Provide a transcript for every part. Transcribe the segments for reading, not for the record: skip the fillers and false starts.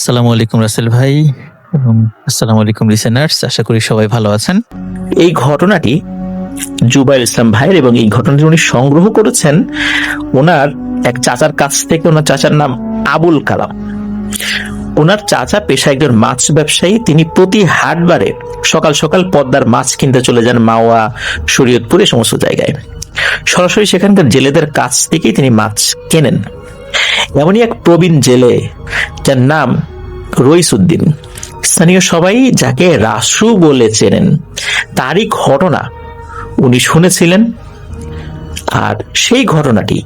আসসালামু আলাইকুম রাসেল ভাই এবং আসসালামু আলাইকুম লিসেনার্স। আশা করি সবাই ভালো আছেন। এই ঘটনাটি জুবাইর ইসলাম ভাইয়ের এবং এই ঘটনাটি উনি সংগ্রহ করেছেন ওনার এক চাচার কাছ থেকে। ওনার চাচার নাম আবুল কালাম। ওনার চাচা পেশা একজন মাছ ব্যবসায়ী। তিনি প্রতি হাটবারে সকাল সকাল পদ্মার মাছ কিনতে চলে যান মাওয়া, শরীয়তপুর এই সমস্ত জায়গায়। সরাসরি সেখানকার জেলেদের কাছ থেকেই তিনি মাছ কেনেন। এমনই এক প্রবীণ জেলে যার নাম রইসউদ্দিন, স্থানীয় সবাই যাকে রাসু বলে চেনেন, তারই ঘটনা উনি শুনেছিলেন। আর সেই ঘটনাটি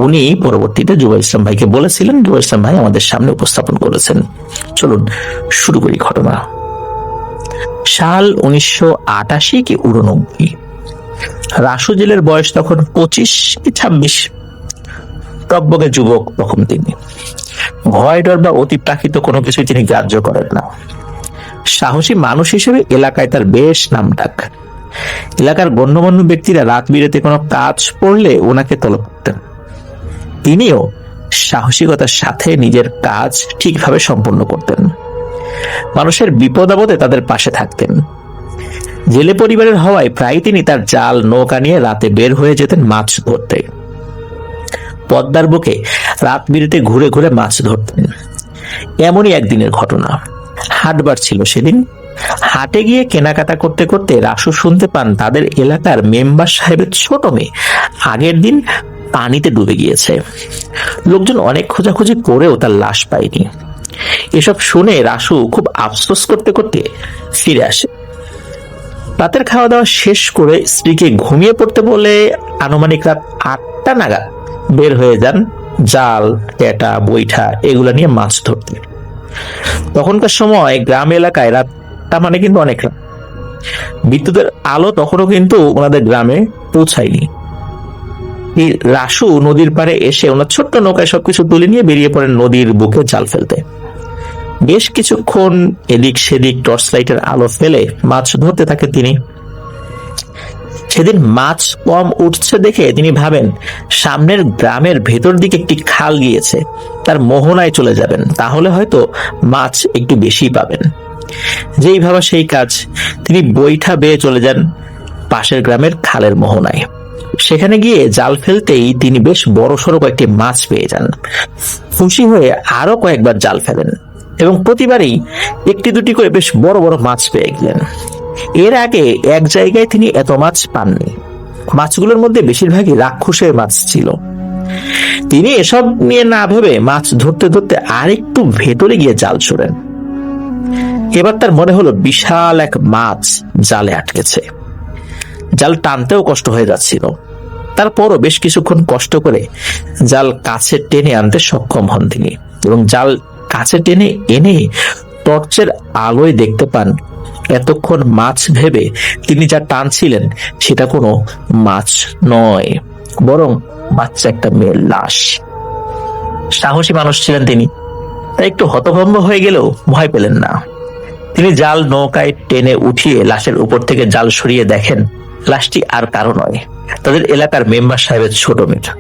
উনি পরবর্তীতে জুবাইর ইসলাম ভাইকে বলেছিলেন। জুবাইর ইসলাম ভাই আমাদের সামনে উপস্থাপন করেছেন। চলুন শুরু করি ঘটনা। সাল 1988 কি 89। রাসু জেলের বয়স তখন 25 কি 26। টকবগে যুবক তখন তিনি। ভয় ডর বা অতি প্রাকৃত কোনো কিছুই তিনি গ্রাহ্য করেন না। সাহসী মানুষ হিসেবে এলাকায় তার বেশ নামডাক। এলাকার গণ্যমান্য ব্যক্তিরা রাত বিরেতে কোনো কাজ পড়লে ওনাকে তলব করতেন। তিনিও সাহসিকতার সাথে নিজের কাজ ঠিকভাবে সম্পন্ন করতেন। মানুষের বিপদ আপদে তাদের পাশে থাকতেন। জেলে পরিবারের হওয়ায় প্রায় তিনি তার জাল নৌকা নিয়ে রাতে বের হয়ে যেতেন মাছ ধরতে। পদ্মার বুকে রাত বিরেতে ঘুরে ঘুরে মাছ ধরতেন। এমনই একদিনের ঘটনা। হাটবার ছিল সেদিন। হাটে গিয়ে কেনাকাটা করতে করতে রাসু শুনতে পান তাদের এলাকার মেম্বার সাহেবের ছোট মেয়ে আগের দিন পানিতে ডুবে গিয়েছে। লোকজন অনেক খোঁজাখুঁজি করেও তার লাশ পায়নি। এসব শুনে রাসু খুব আফসোস করতে করতে ফিরে আসে। রাতের খাওয়া দাওয়া শেষ করে স্ত্রীকে ঘুমিয়ে পড়তে বলে আনুমানিক রাত 8টা নাগাদ বের হয়ে যান জাল, টেটা, বৈঠা এগুলা নিয়ে মাছ ধরতে। তখনকার সময় গ্রাম এলাকায় রাতটা মানে কিন্তু অনেক রাত। বিদ্যুতের আলো তখনও কিন্তু ওনাদের গ্রামে পৌঁছায়নি। এই রাসু নদীর পাড়ে এসে ওনার ছোট্ট নৌকায় সবকিছু তুলে নিয়ে বেরিয়ে পড়েন নদীর বুকে জাল ফেলতে। বেশ কিছুক্ষণ এদিক সেদিক টর্চ লাইটের আলো ফেলে মাছ ধরতে থাকে তিনি। সেদিন মাছ কম উঠছে দেখে তিনি ভাবেন সামনের গ্রামের ভেতর দিকে একটি খাল গিয়েছে, তার মোহনায় চলে যাবেন, তাহলে হয়তো মাছ একটু বেশি পাবেন। যেই ভাবা সেই কাজ। তিনি বৈঠা বেয়ে চলে যান পাশের গ্রামের খালের মোহনায়। সেখানে গিয়ে জাল ফেলতেই তিনি বেশ বড় সড়ো কয়েকটি মাছ পেয়ে যান। খুশি হয়ে আরো কয়েকবার জাল ফেলেন এবং প্রতিবারই একটি দুটি করে বেশ বড় বড় মাছ পেয়ে গেলেন। এর আগে এক জায়গায় তিনি এত মাছ পাননি। মাছগুলোর মধ্যে বেশিরভাগই রাক্ষসের মাছ ছিল। তিনি এসব নিয়ে না ভেবে মাছ ধরতে ধরতে আরেকটু ভেতরে গিয়ে জাল ছোড়েন। এবার তার মনে হলো বিশাল এক মাছ জালে আটকেছে। জাল টানতেও কষ্ট হয়ে যাচ্ছিল। তারপরও বেশ কিছুক্ষণ কষ্ট করে জাল কাছে টেনে আনতে সক্ষম হন তিনি এবং জাল কাছে টেনে এনে টর্চের আলোয় দেখতে পান এতক্ষণ মাছ ভেবে তিনি যা টানছিলেন সেটা কোনো মাছ নয়, বরং বাচ্চা একটা মেয়ের লাশ। সাহসী মানুষ ছিলেন তিনি, তাই একটু হতভম্ব হয়ে গেলেও ভয় পেলেন না। তিনি জাল নৌকায় টেনে উঠিয়ে লাশের উপর থেকে জাল সরিয়ে দেখেন লাশটি আর কারো নয়, তাদের এলাকার মেম্বার সাহেবের ছোট মেয়ে।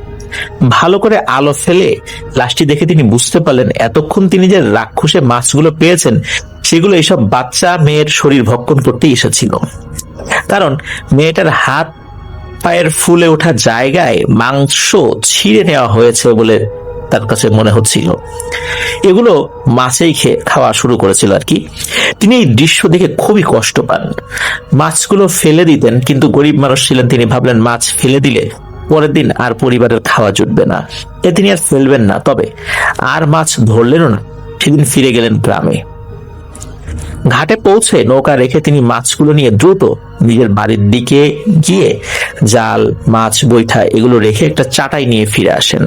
ভালো করে আলো ফেলে লাশটি দেখে তিনি বুঝতে পারলেন এতক্ষণ তিনি যে রাক্ষসে মাছগুলো পেয়েছেন সেগুলো এইসব বাচ্চা মেয়ের শরীর ভক্ষণ করতে এসেছিল। কারণ মেয়েটার হাত পায়ের ফুলে ওঠা জায়গায় মাংস ছিঁড়ে নেওয়া হয়েছে বলে তার কাছে মনে হচ্ছিল। এগুলো মাছেই খাওয়া শুরু করেছিল আর কি। তিনি এই দৃশ্য দেখে খুবই কষ্ট পান। মাছগুলো ফেলে দিতেন, কিন্তু গরিব মানুষ ছিলেন তিনি, ভাবলেন মাছ ফেলে দিলে পরের দিন আর পরিবারের খাওয়া জুটবে না, এ তিনি আর ফেলবেন না। তবে আর মাছ ধরলেনও না। সেদিন ফিরে গেলেন গ্রামে। ঘাটে পৌঁছে নৌকা রেখে তিনি মাছগুলো নিয়ে দ্রুত নিজের বাড়ির দিকে গিয়ে জাল, মাছ, বৈঠা এগুলো রেখে একটা চাটাই নিয়ে ফিরে আসেন।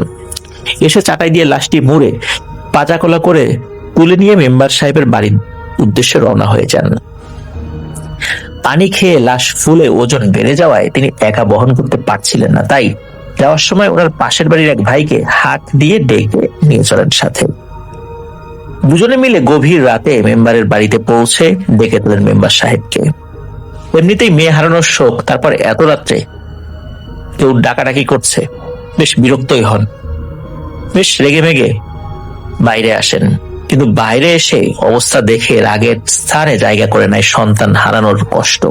এসে চাটাই দিয়ে লাশটি মুড়ে পাজাকোলা করে তুলে নিয়ে মেম্বার সাহেবের বাড়ির উদ্দেশ্যে রওনা হয়ে যান। পানি খেয়ে লাশ ফুলে ওজন বেড়ে যাওয়ায় তিনি একা বহন করতে পারছিলেন না, তাই যাওয়ার সময় ওনার পাশের বাড়ির এক ভাইকে হাত দিয়ে ডেকে নিয়ে চলেন সাথে। দুজনে মিলে গভীর রাতে মেম্বারের বাড়িতে পৌঁছে ডেকে তোলেন মেম্বার সাহেবকে। এমনিতেই মেয়ে হারানোর শোক, তারপর এত রাত্রে কেউ ডাকাডাকি করছে, বেশ বিরক্তই হন। বেশ রেগে মেগে বাইরে আসেন। কিন্তু বাইরে এসে অবস্থা দেখে রাগের স্থানে জায়গা করে নেয় সন্তান হারানোর কষ্ট।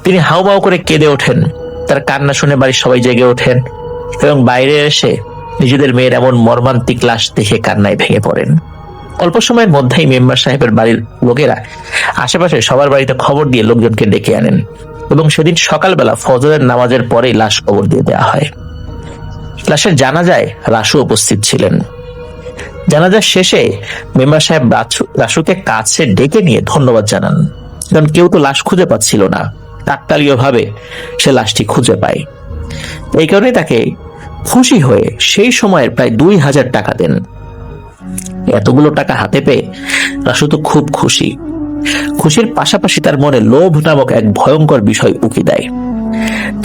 তিনি হাউমাউ করে কেঁদে ওঠেন। তার কান্না শুনে বাড়ির সবাই জেগে ওঠেন এবং বাইরে এসে নিজেদের মেয়ের এমন মর্মান্তিক লাশ দেখে কান্নায় ভেঙে পড়েন। অল্প সময়ের মধ্যেই মেম্বার সাহেবের বাড়ির লোকেরা আশেপাশে সবার বাড়িতে খবর দিয়ে লোকজনকে ডেকে আনেন এবং সেদিন সকালবেলা ফজরের নামাজের পরেই লাশ কবর দিয়ে দেওয়া হয়। লাশের জানাজায় রাসু উপস্থিত ছিলেন। জানাজার শেষে মেম্বার সাহেব রাসুকে কাছে ডেকে নিয়ে ধন্যবাদ জানান, কারণ কেউ তো লাশ খুঁজে পাচ্ছিল না। কাকতালীয় ভাবে সে লাশটি খুঁজে পায়। এই কারণে তাকে খুশি হয়ে সেই সময়ের প্রায় 2000 টাকা দেন। এতগুলো টাকা হাতে পেয়ে রাসু তো খুব খুশি। খুশির পাশাপাশি তার মনে লোভ নামক এক ভয়ঙ্কর বিষয় উকি দেয়।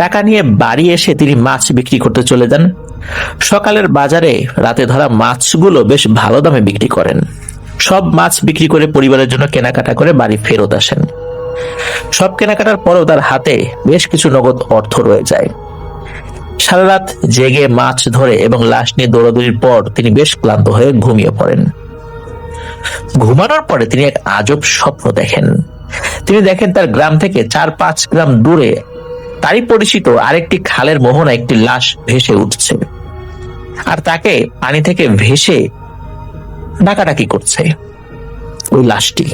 টাকা নিয়ে বাড়ি এসে তিনি মাছ বিক্রি করতে চলে যান। সকালের বাজারে রাতে ধরা মাছগুলো বেশ ভালো দামে বিক্রি করেন। সব মাছ বিক্রি করে পরিবারের জন্য কেনাকাটা করে বাড়ি ফেরত আসেন। সব কেনাকাটার পরেও তার হাতে বেশ কিছু নগদ অর্থ রয়ে যায়। সারা রাত জেগে মাছ ধরে এবং লাশ নিয়ে দৌড়াদৌড়ির পর তিনি বেশ ক্লান্ত হয়ে ঘুমিয়ে পড়েন। ঘুমানোর পরে তিনি এক আজব স্বপ্ন দেখেন। তিনি দেখেন তার গ্রাম থেকে 4-5 গ্রাম দূরে তারই পরিচিত আরেকটি খালের মোহনা একটি লাশ ভেসে উঠছে আর তাকে পানি থেকে ভেসে ডাকাডাকি করছে ওই লাশটি।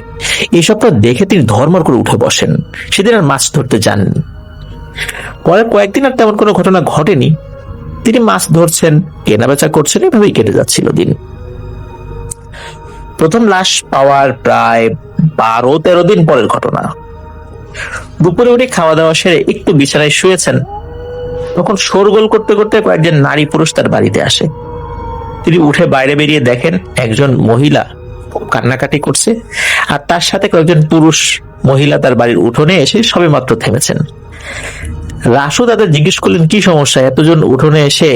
এই স্বপ্ন দেখে তিনি ধর্মর করে উঠে বসেন। সেদিন আর মাছ ধরতে যাননি। পরে কয়েকদিন আর তেমন কোনো ঘটনা ঘটেনি। তিনি মাছ ধরছেন, কেনাবেচা করছেন, এভাবেই কেটে যাচ্ছিল দিন। প্রথম লাশ পাওয়ার প্রায় 12-13 দিন পরের ঘটনা। দুপুরে উঠে খাওয়া দাওয়া সেরে একটু বিছানায় শুয়েছেন, তখন শোরগোল করতে করতে কয়েকজন নারী পুরুষ তার বাড়িতে আসে। তিনি উঠে বাইরে বেরিয়ে দেখেন একজন মহিলা খুব কান্নাকাটি করছে আর তার সাথে কয়েকজন পুরুষ মহিলা তার বাড়ির উঠোনে এসে সবে মাত্র থেমেছেন। রাসু তাদের জিজ্ঞেস করলেন, কি সমস্যা, এতজন উঠোনে এসে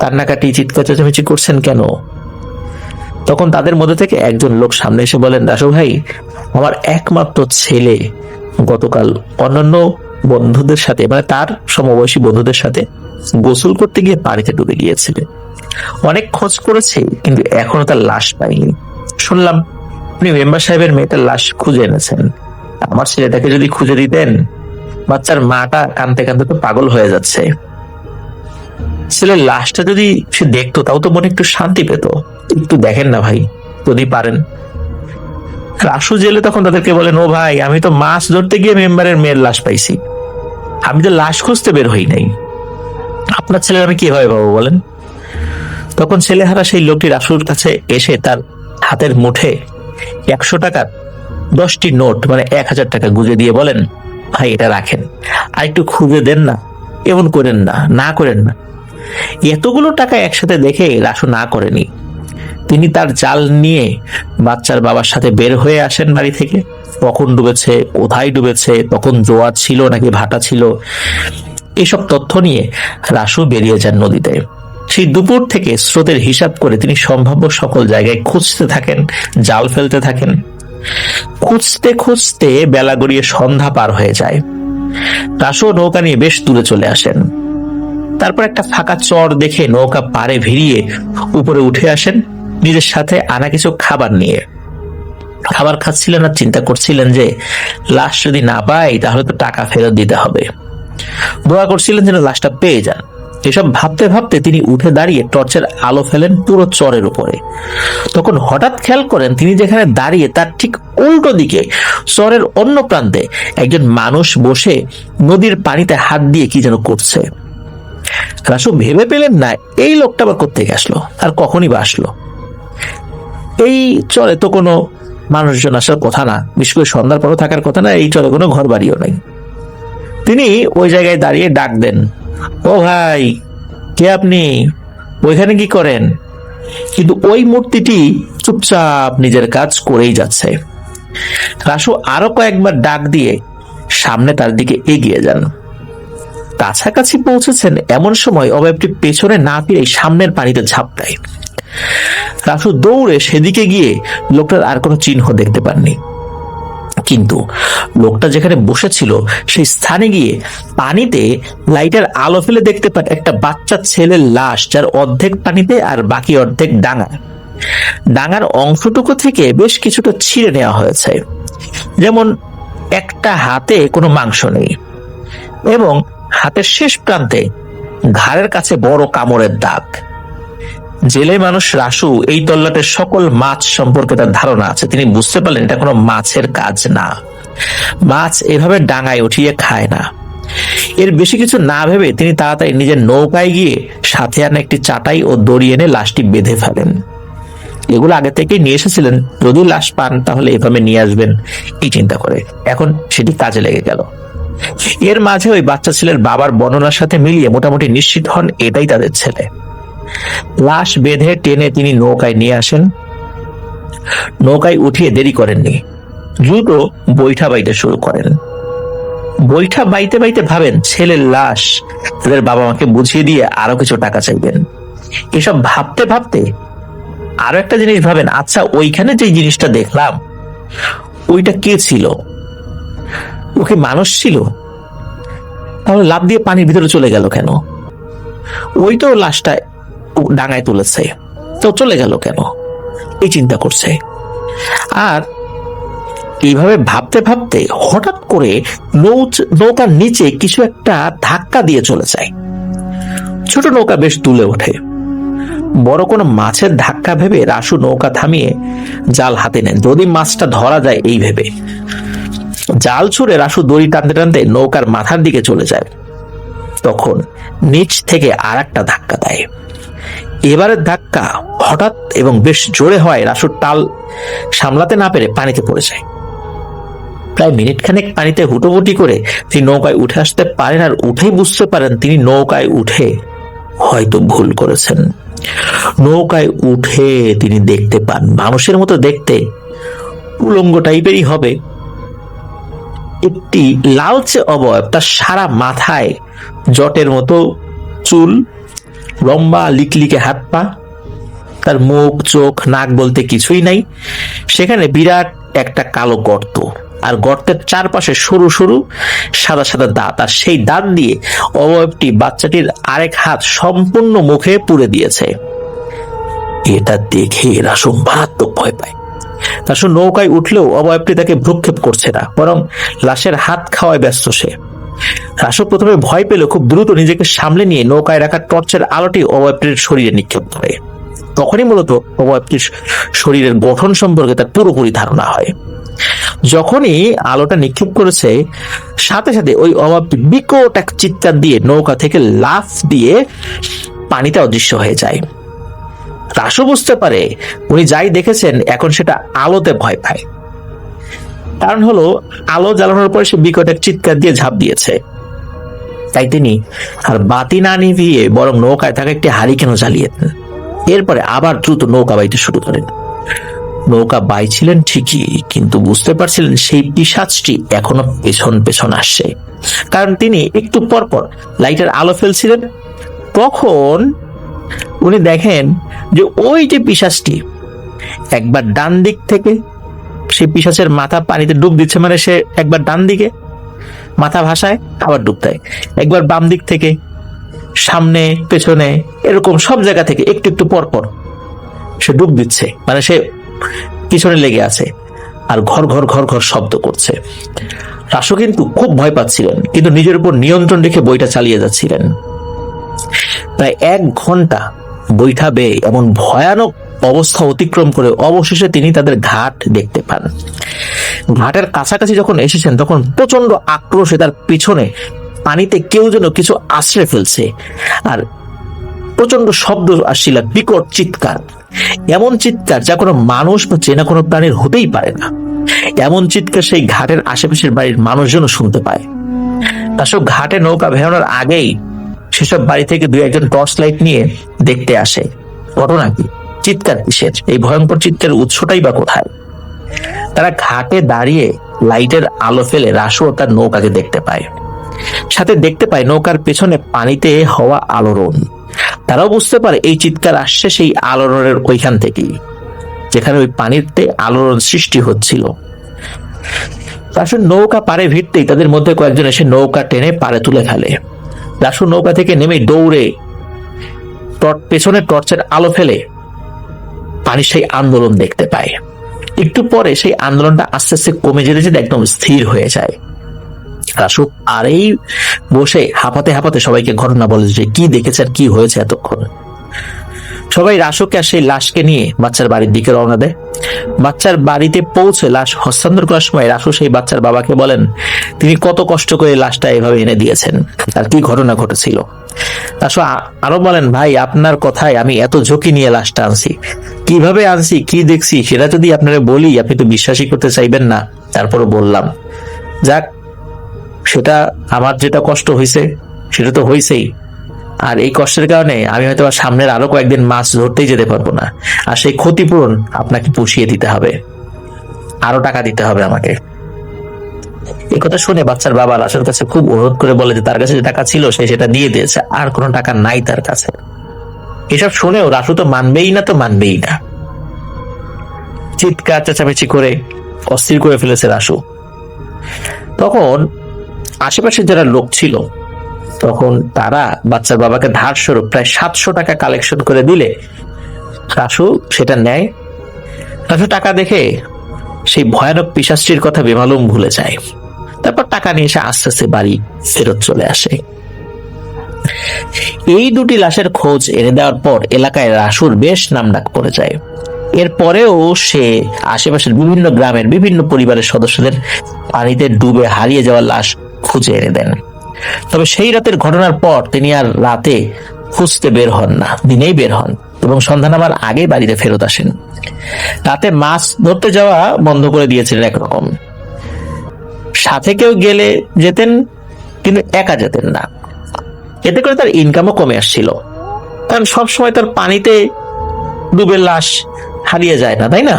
কান্নাকাটি চিৎকার চেঁচামেচি করছেন কেন? তখন তাদের মধ্যে থেকে একজন লোক সামনে এসে বলেন, রাসু ভাই, আমার একমাত্র ছেলে গতকাল অন্যান্য বন্ধুদের সাথে, মানে তার সমবয়সী বন্ধুদের সাথে গোসল করতে গিয়ে পানিতে ডুবে গিয়েছিল। অনেক খোঁজ করেছে কিন্তু এখনো তার লাশ পাইনি। শুনলাম আপনি মেম্বার সাহেবের মেয়েটার লাশ খুঁজে এনেছেন। আমার ছেলেটাকে যদি খুঁজে দিতেন, বাচ্চার মাটা কাঁদতে কাঁদতে তো পাগল হয়ে যাচ্ছে। ছেলের লাশটা যদি সে দেখতো তাও তো মনে একটু শান্তি পেত। একটু দেখেন না ভাই, যদি পারেন। রাসু জেলে তখন তাদেরকে বলেন, ও ভাই, আমি তো মাছ ধরতে গিয়ে মেম্বারের মেয়ের লাশ পাইছি, আমি তো লাশ খুঁজতে বের হই নাই। আপনার ছেলের আমি কিভাবে পাবো বলেন? তখন ছেলেহারা সেই লোকটি রাসুর কাছে এসে তার হাতের মুঠে 100 টাকার 10টি নোট, মানে 1000 টাকা গুঁজে দিয়ে বলেন, ভাই এটা রাখেন, আর একটু খুঁজে দেন না, এমন করেন না, না করেন না। এতগুলো টাকা একসাথে দেখে রাসু না করেনি। তিনি তার জাল নিয়ে বাচ্চার বাবার সাথে বের হয়ে আসেন বাড়ি থেকে। কখন ডুবেছে, কোথায় ডুবেছে, তখন জোয়ার ছিল নাকি ভাটা ছিল, এসব তথ্য নিয়ে রাসু বেরিয়ে যান নদীতে। সেই দুপুর থেকে স্রোতের হিসাব করে তিনি সম্ভাব্য সকল জায়গায় খুঁজতে থাকেন, জাল ফেলতে থাকেন। খুঁজতে খুঁজতে বেলা গড়িয়ে সন্ধ্যা পার হয়ে যায়। রাসু নৌকা নিয়ে বেশ দূরে চলে আসেন। তারপর একটা ফাঁকা চর দেখে নৌকা পাড়ে ভিড়িয়ে উপরে উঠে আসেন, নিজের সাথে আনা কিছু খাবার নিয়ে। খাবার খাচ্ছিলেন আর চিন্তা করছিলেন যে লাশ যদি না পাই তাহলে তো টাকা ফেরত দিতে হবে। দোয়া করছিলেন যেন লাশটা পেয়ে যান। এসব ভাবতে ভাবতে তিনি উঠে দাঁড়িয়ে টর্চের আলো ফেলেন পুরো চরের উপরে। তখন হঠাৎ খেয়াল করেন তিনি যেখানে দাঁড়িয়ে তার ঠিক উল্টো দিকে চরের অন্য প্রান্তে একজন মানুষ বসে নদীর পানিতে হাত দিয়ে কি যেন করছে। রাসু ভেবে পেলেন না এই লোকটা আবার কোত্থেকে আসলো, আর কখনই বা আসলো। এই চরে তো কোনো মানুষজন আসার কথা না, বিশেষ করে সন্ধ্যার পরও থাকার কথা না, এই চরে কোনো ঘর বাড়িও নাই। তিনি ওই জায়গায় দাঁড়িয়ে ডাক দেন, ও ভাই, কে আপনি, ওইখানে কি করেন? কিন্তু ওই মূর্তিটি চুপচাপ নিজের কাজ করেই যাচ্ছে। রাসু আরো কয়েকবার ডাক দিয়ে সামনে তার দিকে এগিয়ে যান। কাছাকাছি পৌঁছেছেন এমন সময় অবয়বটি পেছনে না ফিরে সামনের পানিতে ঝাঁপ দেয়। রাসু দৌড়ে সেদিকে গিয়ে লোকটার আর কোনো চিহ্ন দেখতে পাননি, কিন্তু লোকটা যেখানে বসেছিল সেই স্থানে গিয়ে পানিতে লাইটের আলো ফেলে দেখতে পান একটা বাচ্চা ছেলের লাশ, যার অর্ধেক পানিতে আর বাকি অর্ধেক ডাঙা। ডাঙার অংশটুকু থেকে বেশ কিছুটা ছিঁড়ে নেওয়া হয়েছে, যেমন একটা হাতে কোনো মাংস নেই এবং হাতের শেষ প্রান্তে ঘাড়ের কাছে বড় কামড়ের দাগ। জেলে মানুষ রাসু এই তল্লাটের সকল মাছ সম্পর্কে তার ধারণা আছে। তিনি বুঝতে পারলেন এটা কোনো মাছের কাজ না, মাছ এভাবে ডাঙায় উঠিয়ে খায় না। এর বেশি কিছু না ভেবে তিনি তাড়াতাড়ি নিজের নৌকায় গিয়ে সাথে আনা একটি চাটাই ও দড়ি এনে লাশটি বেঁধে ফেলেন। এগুলো আগে থেকেই নিয়ে এসেছিলেন, যদি লাশ পান তাহলে এভাবে নিয়ে আসবেন এই চিন্তা করে। এখন সেটি কাজে লেগে গেল। এর মাঝে ওই বাচ্চা ছেলের বাবার বর্ণনার সাথে মিলিয়ে মোটামুটি নিশ্চিত হন এটাই তাদের ছেলে। লাশ বেঁধে টেনে তিনি নৌকায় নিয়ে আসেন। নৌকায় উঠিয়ে দেরি করেননি, দ্রুত বৈঠা বাইতে শুরু করেন। বৈঠা বাইতে বাইতে ভাবেন ছেলের লাশ তাদের বাবা মাকে বুঝিয়ে দিয়ে আরো কিছু টাকা চাইবেন। এসব ভাবতে ভাবতে আরো একটা জিনিস ভাবেন, আচ্ছা ওইখানে যে জিনিসটা দেখলাম ওইটা কে ছিল? ওকে মানুষ ছিল? তাহলে লাফ দিয়ে পানির ভিতরে চলে গেল কেন? ওই তো লাশটা ডাঙায় তুলেছে, তো চলে গেল কেন? এই চিন্তা করছে। আর এইভাবে ভাবতে ভাবতে হঠাৎ করে নৌকার নিচে কিছু একটা ধাক্কা দিয়ে চলে যায়। ছোট নৌকা বেশ তুলে ওঠে। বড় কোনো মাছের ধাক্কা ভেবে রাসু নৌকা থামিয়ে জাল হাতে নেন, যদি মাছটা ধরা যায় এই ভেবে। জাল ছুড়ে রাসু দড়ি টানতে টানতে নৌকার মাথার দিকে চলে যায়। তখন নিচ থেকে আর একটা ধাক্কা দেয়। এবারের ধাক্কা হঠাৎ এবং বেশ জোরে হয় রাসুর টাল সামলাতে না পেরে পানিতে পড়ে যায়। প্রায় মিনিট খানেক পানিতে হুটোহুটি করে তিনি নৌকায় উঠে আসতে পারেন, আর উঠেই বুঝতে পারেন তিনি নৌকায় উঠে হয়তো ভুল করেছেন। নৌকায় উঠে তিনি দেখতে পান মানুষের মতো দেখতে, উলঙ্গ টাইপেরই হবে, একটি লালচে অবয়ব, তার সারা মাথায় জটের মতো চুল, লম্বা লিকলিকে হাত পা, তার মুখ চোখ নাক বলতে কিছুই নাই। সেখানে বিরাট একটা কালো গর্ত, আর গর্তের চারপাশে সরু সরু সাদা সাদা দাঁত, আর সেই দাঁত দিয়ে অবয়বটি বাচ্চাটির আরেক হাত সম্পূর্ণ মুখে পুড়ে দিয়েছে। এটা দেখে রাসু মারাত্মক ভয় পায়। রাসু নৌকায় উঠলেও অবয়বটি তাকে ভ্রুক্ষেপ করছে না, বরং লাশের হাত খাওয়ায় ব্যস্ত সে। রাসু প্রথমে ভয় পেল, খুব দ্রুত নিজেকে সামলে নিয়ে নৌকায় রাখা টর্চের আলোটি অবয়বটির শরীরে নিক্ষেপ করে। তখনই মূলত অবয়বটির শরীরের গঠন সম্পর্কে তার পুরোপুরি ধারণা হয়। যখনই আলোটা নিক্ষেপ করেছে, সাথে সাথে ওই অবয়বটি বিকট এক চিৎকার দিয়ে নৌকা থেকে লাফ দিয়ে পানিতে অদৃশ্য হয়ে যায়। রাসু বুঝতে পারে উনি যাই দেখেছেন এখন সেটা আলোতে ভয় পায়। কারণ হলো আলো জ্বালানোর পরে সে বিকট এক চিৎকার দিয়ে ঝাঁপ দিয়েছে। তাই তিনি আর বাতি না নিভিয়ে বরং নৌকায় থাকা একটি হারিকেনও জ্বালিয়ে দেন। এরপরে আবার দ্রুত নৌকা বাইতে শুরু করেন। নৌকা বাইছিলেন ঠিকই, কিন্তু বুঝতে পারছিলেন সেই পিশাচটি এখনো পেছন পেছন আসছে। কারণ তিনি একটু পরপর লাইটের আলো ফেলছিলেন। তখন উনি দেখেন যে ওই যে পিশাচটি একবার ডান দিক থেকে, সে পিশাচের মাথা পানিতে ডুব দিচ্ছে, মানে সে একবার ডান দিকে মাথা ভাসায় আবার ডুব দেয়, একবার বাম দিক থেকে, সামনে পেছনে, এরকম সব জায়গা থেকে একটু একটু পরপর সে ডুব দিচ্ছে, মানে সে পিছনে লেগে আছে আর ঘর ঘর ঘর ঘর শব্দ করছে। রাসু কিন্তু খুব ভয় পাচ্ছিলেন, কিন্তু নিজের উপর নিয়ন্ত্রণ রেখে বইটা চালিয়ে যাচ্ছিলেন। প্রায় 1 ঘন্টা বৈঠা বেয়ে এমন ভয়ানক অবস্থা অতিক্রম করে অবশেষে তিনি তাদের ঘাট দেখতে পান। ঘাটের কাছাকাছি যখন এসেছেন তখন প্রচন্ড আক্রোশে তার পিছনে পানিতে কেউ যেন কিছু আশ্রে ফেলছে, আর প্রচন্ড শব্দ আসছিল, বিকট চিৎকার, এমন চিৎকার যা কোনো মানুষ বা চেনা কোনো প্রাণীর হতেই পারে না। এমন চিৎকার সেই ঘাটের আশেপাশের বাড়ির মানুষজন শুনতে পায়। তাসব ঘাটে নৌকা ভেড়ানোর আগেই সেসব বাড়ি থেকে 2-1 জন টর্চ লাইট নিয়ে দেখতে আসে ঘটনা কি, চিৎকার কিসের, এই ভয়ঙ্কর চিৎকারের উৎসটাই বা কোথায়। তারা ঘাটে দাঁড়িয়ে লাইটের আলো ফেলে রাসু ও তার নৌকাকে দেখতে পায়। সাথে দেখতে পায় নৌকার পেছনে পানিতে হওয়া আলোড়ন। তারাও বুঝতে পারে এই চিৎকার আসছে সেই আলোড়নের ওইখান থেকেই, যেখানে ওই পানিতে আলোড়ন সৃষ্টি হচ্ছিল। রাসু নৌকা পাড়ে ভিড়তেই তাদের মধ্যে কয়েকজন এসে নৌকা টেনে পাড়ে তুলে ফেলে। রাসু নৌকা থেকে নেমে দৌড়ে পেছনে টর্চের আলো ফেলে পানির সেই আন্দোলন দেখতে পায়। একটু পরে সেই আন্দোলনটা আস্তে আস্তে কমে যেতে যেতে একদম স্থির হয়ে যায়। রাসু আরেই বসে হাঁপাতে হাঁপাতে সবাইকে ঘটনা বলে যে কি দেখেছে আর কি হয়েছে এতক্ষণ। সবাই রাসুকে আর সেই লাশকে নিয়ে বাচ্চার বাড়ির দিকে রওনা দেয়। বাচ্চার বাড়িতে পৌঁছে লাশ হস্তান্তর করার সময় রাসু সেই বাচ্চার বাবাকে বলেন তিনি কত কষ্ট করে লাশটা এভাবে এনে দিয়েছেন আর কি ঘটনা ঘটেছিল। রাসু আরো বলেন, ভাই আপনার কথায় আমি এত ঝুঁকি নিয়ে লাশটা আনছি, কিভাবে আনছি কি দেখছি সেটা যদি আপনারা বলি আপনি তো বিশ্বাসই করতে চাইবেন না, তারপরে বললাম। যাক, সেটা আমার যেটা কষ্ট হয়েছে সেটা তো হয়েছেই, আর এই কষ্টের কারণে আমি হয়তো সামনের আরো কয়েকদিন মাছ ধরতেই যেতে পারবো না, আর সেই ক্ষতিপূরণ আপনাকে পুষিয়ে দিতে হবে, আরো টাকা দিতে হবে আমাকে। এই কথা শুনে বাচ্চার বাবা রাসুর কাছে খুব অনুরোধ করে বলে যে তার কাছে যে টাকা ছিল সে সেটা দিয়ে দিয়েছে, আর কোনো টাকা নাই তার কাছে। এসব শুনেও রাসু তো মানবেই না, চিৎকার চেঁচামেচি করে অস্থির করে ফেলেছে রাসু। তখন আশেপাশে যারা লোক ছিল তখন তারা বাচ্চার বাবাকে ধার স্বরূপ প্রায় 700 টাকা কালেকশন করে দিলে রাসু সেটা নেয়। রাসু টাকা দেখে সেই ভয়ানক পিশাচটির কথা বেমালুম ভুলে যায়। তারপর টাকা নিয়ে এসে আস্তে আস্তে বাড়ি ফেরত চলে আসে। এই দুটি লাশের খোঁজ এনে দেওয়ার পর এলাকায় রাসুর বেশ নামডাক পড়ে যায়। এরপরেও সে আশেপাশের বিভিন্ন গ্রামের বিভিন্ন পরিবারের সদস্যদের পানিতে ডুবে হারিয়ে যাওয়া লাশ খুঁজে এনে দেন। তবে সেই রাতের ঘটনার পর তিনি আর রাতে খুঁজতে বের হন না, দিনেই বের হন এবং সন্ধ্যা নামার আগে বাড়িতে ফেরত আসেন। রাতে মাছ ধরতে যাওয়া বন্ধ করে দিয়েছিলেন একরকম। সাথে কেউ গেলে যেতেন, কিন্তু একা যেতেন না। এতে করে তার ইনকামও কমে আসছিল, কারণ সবসময় তার পানিতে ডুবে লাশ হারিয়ে যায় না, তাই না?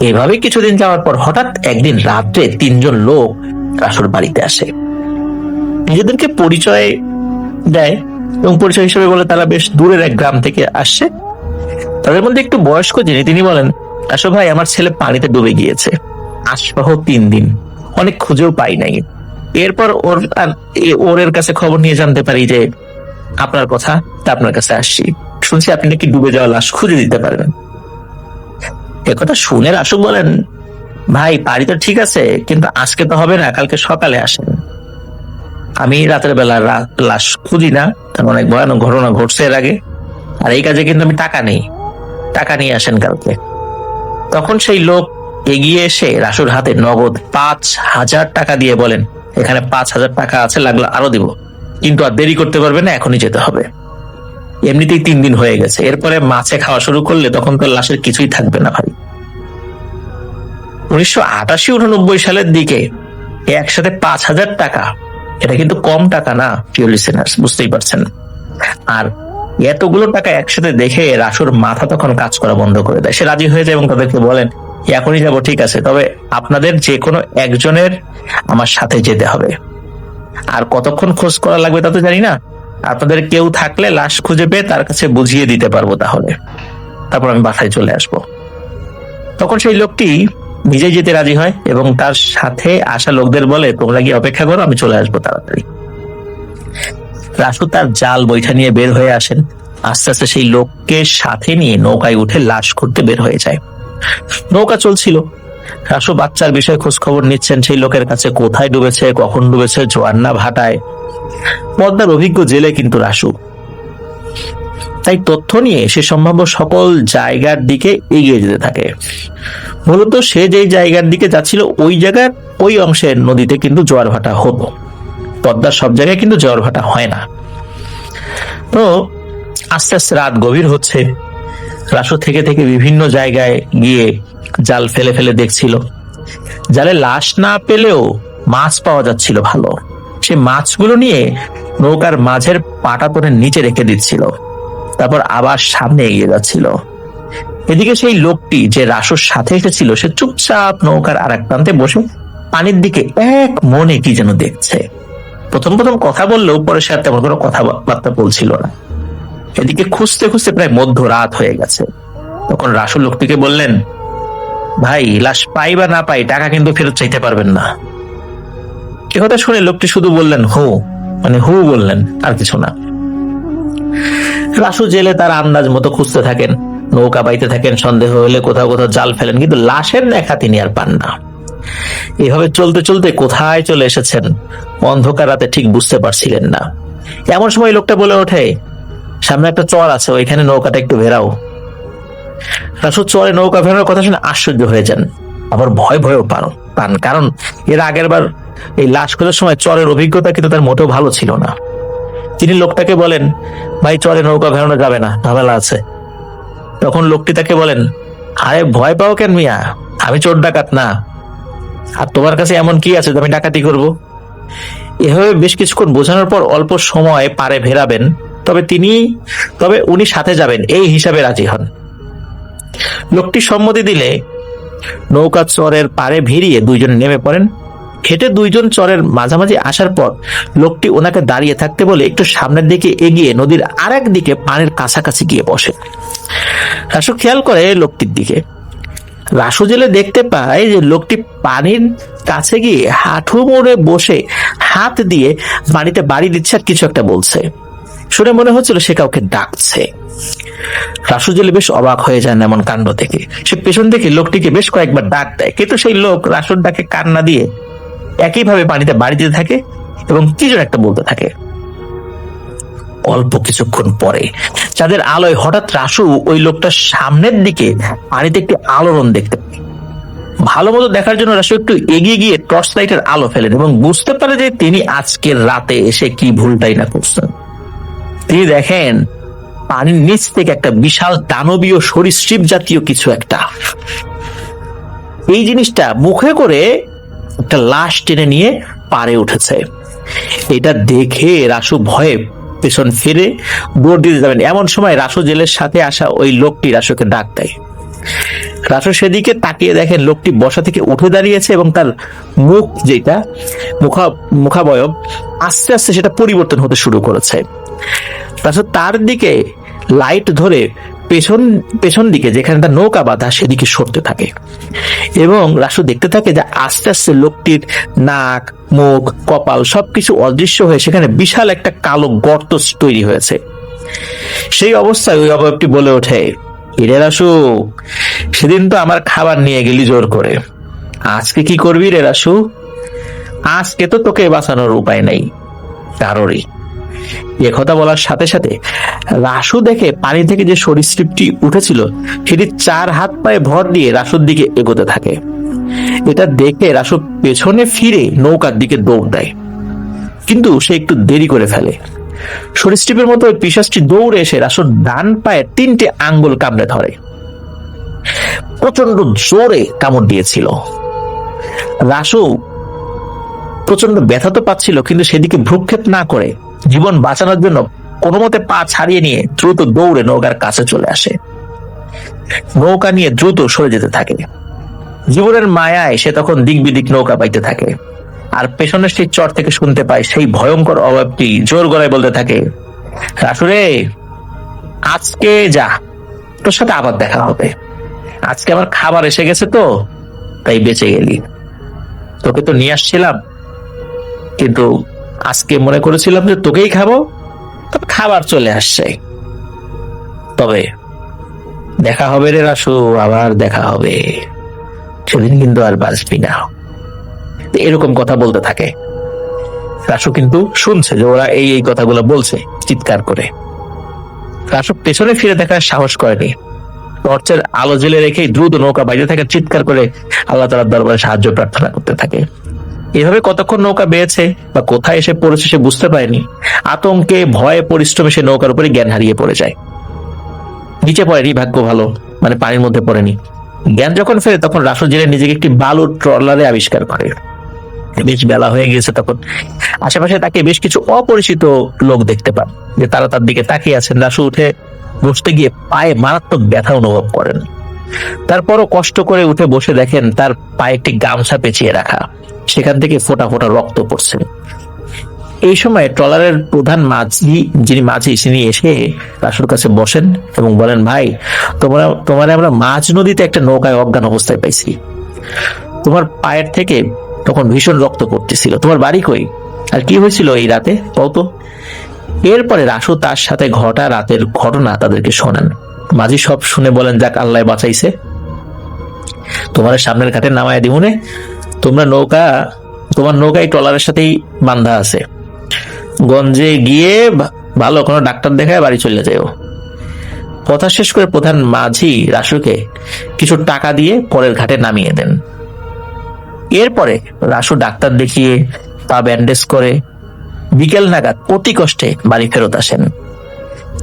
এভাবে কিছুদিন যাওয়ার পর হঠাৎ একদিন রাত্রে 3 জন লোক রাসুর বাড়িতে আসে। নিজেদেরকে পরিচয় দেয় এবং পরিচয় হিসেবে বলে তারা বেশ দূরের এক গ্রাম থেকে আসছে। তাদের মধ্যে একটু বয়স্ক যিনি, তিনি বলেন, আসো ভাই, আমার ছেলে পানিতে ডুবে গিয়েছে, আজসহ 3 দিন, অনেক খুঁজেও পাই নাই। এরপর ওর কাছে খবর নিয়ে জানতে পারি যে আপনার কথা, তা আপনার কাছে আসছি, শুনছি আপনি নাকি ডুবে যাওয়া লাশ খুঁজে দিতে পারেন। একথা শুনে রাসু বলেন, ভাই পারি তো ঠিক আছে, কিন্তু আজকে তো হবে না, কালকে সকালে আসেন। আমি রাতের বেলা লাশ খুঁজি না, কারণ অনেক ভয়ানক ঘটনা ঘটছে এর আগে, আর এই কাজে কিন্তু আমি টাকা নেই, টাকা নিয়ে আসেন কালকে। তখন সেই লোক এগিয়ে এসে রাসুর হাতে নগদ 5000 টাকা দিয়ে বলেন, এখানে 5000 টাকা আছে, লাগলো আরো দিব, কিন্তু আর দেরি করতে পারবে না, এখনই যেতে হবে। এমনিতেই 3 দিন হয়ে গেছে, এরপরে মাছে খাওয়া শুরু করলে তখন তো লাশের কিছুই থাকবে না ভাই। 1988-89 সালের দিকে একসাথে 5000 টাকা, এটা কিন্তু কম টাকা না প্রিয় লিসেনার্স, বুঝতেই পারছেন। আর এতগুলো টাকা একসাথে দেখে রাসুর মাথা তখন কাজ করা বন্ধ করে দেয়। সে রাজি হয়ে যায় এবং তাদেরকে বলেন, এখনই যাবো, ঠিক আছে, তবে আপনাদের যে কোনো একজনের আমার সাথে যেতে হবে। আর কতক্ষণ খোঁজ করা লাগবে তা তো জানি না, আপনাদের কেউ থাকলে লাশ খুঁজে পেয়ে তার কাছে বুঝিয়ে দিতে পারবো, তাহলে তারপর আমি বাসায় চলে আসব। তখন সেই লোকটি নিজেই যেতে রাজি হয় এবং তার সাথে আসা লোকদের বলে, তোমরা গিয়ে অপেক্ষা করো, আমি চলে আসবো তাড়াতাড়ি। রাসু তার জাল বৈঠা নিয়ে বের হয়ে আসেন। আস্তে আস্তে সেই লোককে সাথে নিয়ে নৌকায় উঠে লাশ খুঁজতে বের হয়ে যায়। নৌকা চলছিল, রাসু বাচ্চার বিষয়ে খোঁজ খবর নিচ্ছেন সেই লোকের কাছে, কোথায় ডুবেছে, কখন ডুবেছে, জোয়ার না ভাটায়। পদ্মার অভিজ্ঞ জেলে কিন্তু রাসু, তাই তথ্য নিয়ে সে সম্ভাব্য সকল জায়গার দিকে এগিয়ে যেতে থাকে। মূলত সে যে জায়গার দিকে যাচ্ছিল ওই জায়গার ওই অংশের নদীতে কিন্তু জোয়ার ভাটা হতো, পদ্মার সব জায়গায় কিন্তু জোয়ার ভাটা হয় না। তো আস্তে আস্তে রাত গভীর হচ্ছে, রাসু থেকে থেকে বিভিন্ন জায়গায় গিয়ে জাল ফেলে ফেলে দেখছিল। জালে লাশ না পেলেও মাছ পাওয়া যাচ্ছিল ভালো, সে মাছগুলো নিয়ে নৌকার মাঝের পাটাতনের নিচে রেখে দিচ্ছিল, তারপর আবার সামনে এগিয়ে যাচ্ছিল। এদিকে সেই লোকটি যে রাসুর সাথে এসেছিল সে চুপচাপ নৌকার আর এক প্রান্তে বসে পানির দিকে এক মনে কি যেন দেখছে। প্রথম প্রথম কথা বললেও পরে সে আর তেমন কোনো কথাবার্তা বলছিল না। এদিকে খুঁজতে খুঁজতে প্রায় মধ্যরাত হয়ে গেছে। তখন রাসু লোকটিকে বললেন, ভাই লাশ পাই বা না পাই, টাকা কিন্তু ফেরত চাইতে পারবেন না। এ কথা শুনে লোকটি শুধু বললেন হু, মানে হু বললেন, আর কিছু না। রাসু জেলে তার আন্দাজ মতো খুঁজতে থাকেন, নৌকা বাইতে থাকেন, সন্দেহ হলে কোথাও কোথাও জাল ফেলেন, কিন্তু লাশের দেখা তিনি আর পান না। এভাবে চলতে চলতে কোথায় চলে এসেছেন অন্ধকার রাতে ঠিক বুঝতে পারছিলেন না। এমন সময় লোকটা বলে ওঠে, সামনে একটা চর আছে, ওইখানে নৌকাটা একটু ভেরাও। রাসু চরে নৌকা ভেরানোর কথা শুনে আশ্চর্য হয়ে যান, আবার ভয় ভয়ও পান, কারণ এর আগের বার এই লাশ খোঁজার সময় চরের অভিজ্ঞতা কিন্তু তার মোটেও ভালো ছিল না। তিনি লোকটাকে বলেন, ভাই চরে নৌকা ভেরানো যাবে না, ঝামেলা আছে। তখন লোকটি তাকে বলেন, আরে ভয় পাও কেন মিয়া, আমি চোর ডাকাত না, আর তোমার কাছে এমন কি আছে যে আমি ডাকাতি করব? এভাবে বেশ কিছুক্ষণ বোঝানোর পর অল্প সময় পারে ভেরাবেন, তবে উনি সাথে যাবেন এই হিসাবে রাজি হন। লোকটি সম্মতি দিলে নৌকা চরের পারে ভিড়িয়ে দুইজন নেমে পড়েন। হেঁটে দুইজন চরের মাঝামাঝি আসার পর লোকটি ওনাকে দাঁড়িয়ে থাকতে বলে একটু সামনের দিকে এগিয়ে নদীর আরেক দিকে পানির কাছাকাছি গিয়ে বসে। রাসু খেয়াল করে লোকটির দিকে। রাসু জেলে দেখতে পায় যে লোকটি পানির কাছে গিয়ে হাঁটু মোড়ে বসে হাত দিয়ে পানিতে বাড়ি দিচ্ছে আর কিছু একটা বলছে। শুনে মনে হচ্ছিল সে কাউকে ডাকছে। রাসু জেলে বেশ অবাক হয়ে যান এমন কাণ্ড দেখে। সে পেছন থেকে লোকটিকে বেশ কয়েকবার ডাক দেয়, কিন্তু সেই লোক রাসুর ডাকে কান না দিয়ে একইভাবে পানিতে বাড়ি দিতে থাকে এবং কিছু একটা বলতে থাকে। অল্প কিছুক্ষণ পরে চাঁদের আলোয় হঠাৎ রাসু ওই লোকটার সামনের দিকে পানিতে একটি আলোড়ন দেখতে পায়। ভালো মতো দেখার জন্য রাসু একটু এগিয়ে গিয়ে টর্চ লাইটের আলো ফেলেন এবং বুঝতে পারে যে তিনি আজকের রাতে এসে কি ভুলটাই না করছেন। তিনি দেখেন পানির নিচ থেকে একটা বিশাল দানবীয় সরীসৃপ জাতীয় কিছু একটা, এই জিনিসটা মুখে করে একটা লাশ টেনে নিয়ে পারে উঠেছে। এটা দেখে রাসু ভয়ে পেছন ফিরে দৌড় দিতে যাবেন, এমন সময় রাসু জেলের সাথে আসা ওই লোকটি রাসুকে ডাক দেয়। রাসু সেদিকে তাকিয়ে দেখেন লোকটি বসা থেকে উঠে দাঁড়িয়েছে এবং তার মুখ, যেটা মুখাবয়ব, আস্তে আস্তে সেটা পরিবর্তন হতে শুরু করেছে। রাসু তার দিকে লাইট ধরে পেছন দিকে যেখানে তার নৌকা বাঁধা সেদিকে সরতে থাকে এবং রাসু দেখতে থাকে যে আস্তে আস্তে লোকটির নাক, মুখ, কপাল সবকিছু অদৃশ্য হয়ে সেখানে বিশাল একটা কালো গর্ত তৈরি হয়েছে। সেই অবস্থায় ওই অবয়বটি বলে ওঠে, ইরে রাসু, সেদিন তো আমার খাবার নিয়ে গেলি জোর করে, আজকে কি করবি রে রাসু? আজকে তো তোকে বাঁচানোর উপায় নেই কারোরই। এ কথা বলার সাথে সাথে রাসু দেখে পানি থেকে যে সরীসৃপটি উঠেছিল সেটি 4 হাত পায়ে ভর দিয়ে রাসুর দিকে এগোতে থাকে। এটা দেখে রাসু পেছনে ফিরে নৌকার দিকে দৌড় দেয়, কিন্তু সে একটু দেরি করে ফেলে। সরীসৃপের মতো ওই পিশাচটি দৌড়ে এসে রাসুর ডান পায়ে 3টে আঙ্গুল কামড়ে ধরে। প্রচন্ড জোরে কামড় দিয়েছিল। রাসু প্রচন্ড ব্যথা তো পাচ্ছিল, কিন্তু সেদিকে ভ্রুক্ষেপ না করে জীবন বাঁচানোর জন্য কোনো মতে পা ছাড়িয়ে নিয়ে দ্রুত দৌড়ে নৌকার কাছে চলে আসে। নৌকা নিয়ে দ্রুত সরে যেতে থাকে। জীবনের মায়ায় সে তখন দিক বিদিক নৌকা বাইতে থাকে, আর পেছনের সেই চর থেকে শুনতে পায় সেই ভয়ঙ্কর অভাবটি জোর গলায় বলতে থাকে, রাসুরে, আজকে যা, তোর সাথে আবার দেখা হবে। আজকে আমার খাবার এসে গেছে তো তাই বেঁচে গেলি। তোকে তো নিয়ে আসছিলাম, কিন্তু আজকে মনে করেছিলাম যে তোকেই খাবো, তবে খাবার চলে আসছে। তবে দেখা হবে রে রাসু, আবার দেখা হবে, সেদিন কিন্তু আর বাঁচবি না। এরকম কথা বলতে থাকে। রাসু কিন্তু শুনছে যে ওরা এই কথাগুলো বলছে চিৎকার করে। রাসু পেছনে ফিরে দেখার সাহস করেনি। টর্চের আলো জ্বেলে রেখেই দ্রুত নৌকা বাইরে থাকে, চিৎকার করে আল্লাহ তাআলার দরবারে সাহায্য প্রার্থনা করতে থাকে। এভাবে কতক্ষণ নৌকা বেয়েছে বা কোথায় এসে পড়েছে সে বুঝতে পারেনি। আতঙ্কে, ভয়ে, পরিশ্রমে সে নৌকার উপরে জ্ঞান হারিয়ে পড়ে যায়। নিচে পড়েনি, ভাগ্য ভালো, মানে পানির মধ্যে পড়েনি। জ্ঞান যখন ফেরে তখন রাসু জেলে নিজেকে একটি বালুর ট্রলারে আবিষ্কার করে। বেশ বেলা হয়ে গিয়েছে তখন। আশেপাশে তাকে বেশ কিছু অপরিচিত লোক দেখতে পান যে তারা তার দিকে তাকিয়ে আছেন। রাসু উঠে বসতে গিয়ে পায়ে মারাত্মক ব্যথা অনুভব করেন। তারপরও কষ্ট করে উঠে বসে দেখেন তার পায়ে একটি গামছা পেঁচিয়ে রাখা, সেখান থেকে ফোঁটা ফোঁটা রক্ত পড়ছে। এই সময় ট্রলারের প্রধান মাঝি, যিনি মাঝি, তিনি এসে রাসুর কাছে বসেন এবং বলেন, ভাই, তোমার আমরা মাঝ নদীতে একটা নৌকায় অজ্ঞান অবস্থায় পাইছি। তোমার পায়ের থেকে তখন ভীষণ রক্ত পড়তেছিল। তোমার বাড়ি কই আর কি হয়েছিল এই রাতে বলতো? এরপরে রাসু তার সাথে ঘটা রাতের ঘটনা তাদেরকে শোনান। মাঝি সব শুনে বলেন, যাক আল্লাহ বাঁচাইছে, তোমার সামনের ঘাটে নামায় দিমুনে, তোমার নৌকা এই ট্রলারের সাথেই বান্ধা আছে, গঞ্জে গিয়ে ভালো কোনো ডাক্তার দেখায় বাড়ি চলে যাও। কথা শেষ করে প্রধান মাঝি রাসুকে কিছু টাকা দিয়ে পরের ঘাটে নামিয়ে দেন। এরপরে রাসু ডাক্তার দেখিয়ে পা ব্যান্ডেজ করে বিকেল নাগাদ অতি কষ্টে বাড়ি ফেরত আসেন।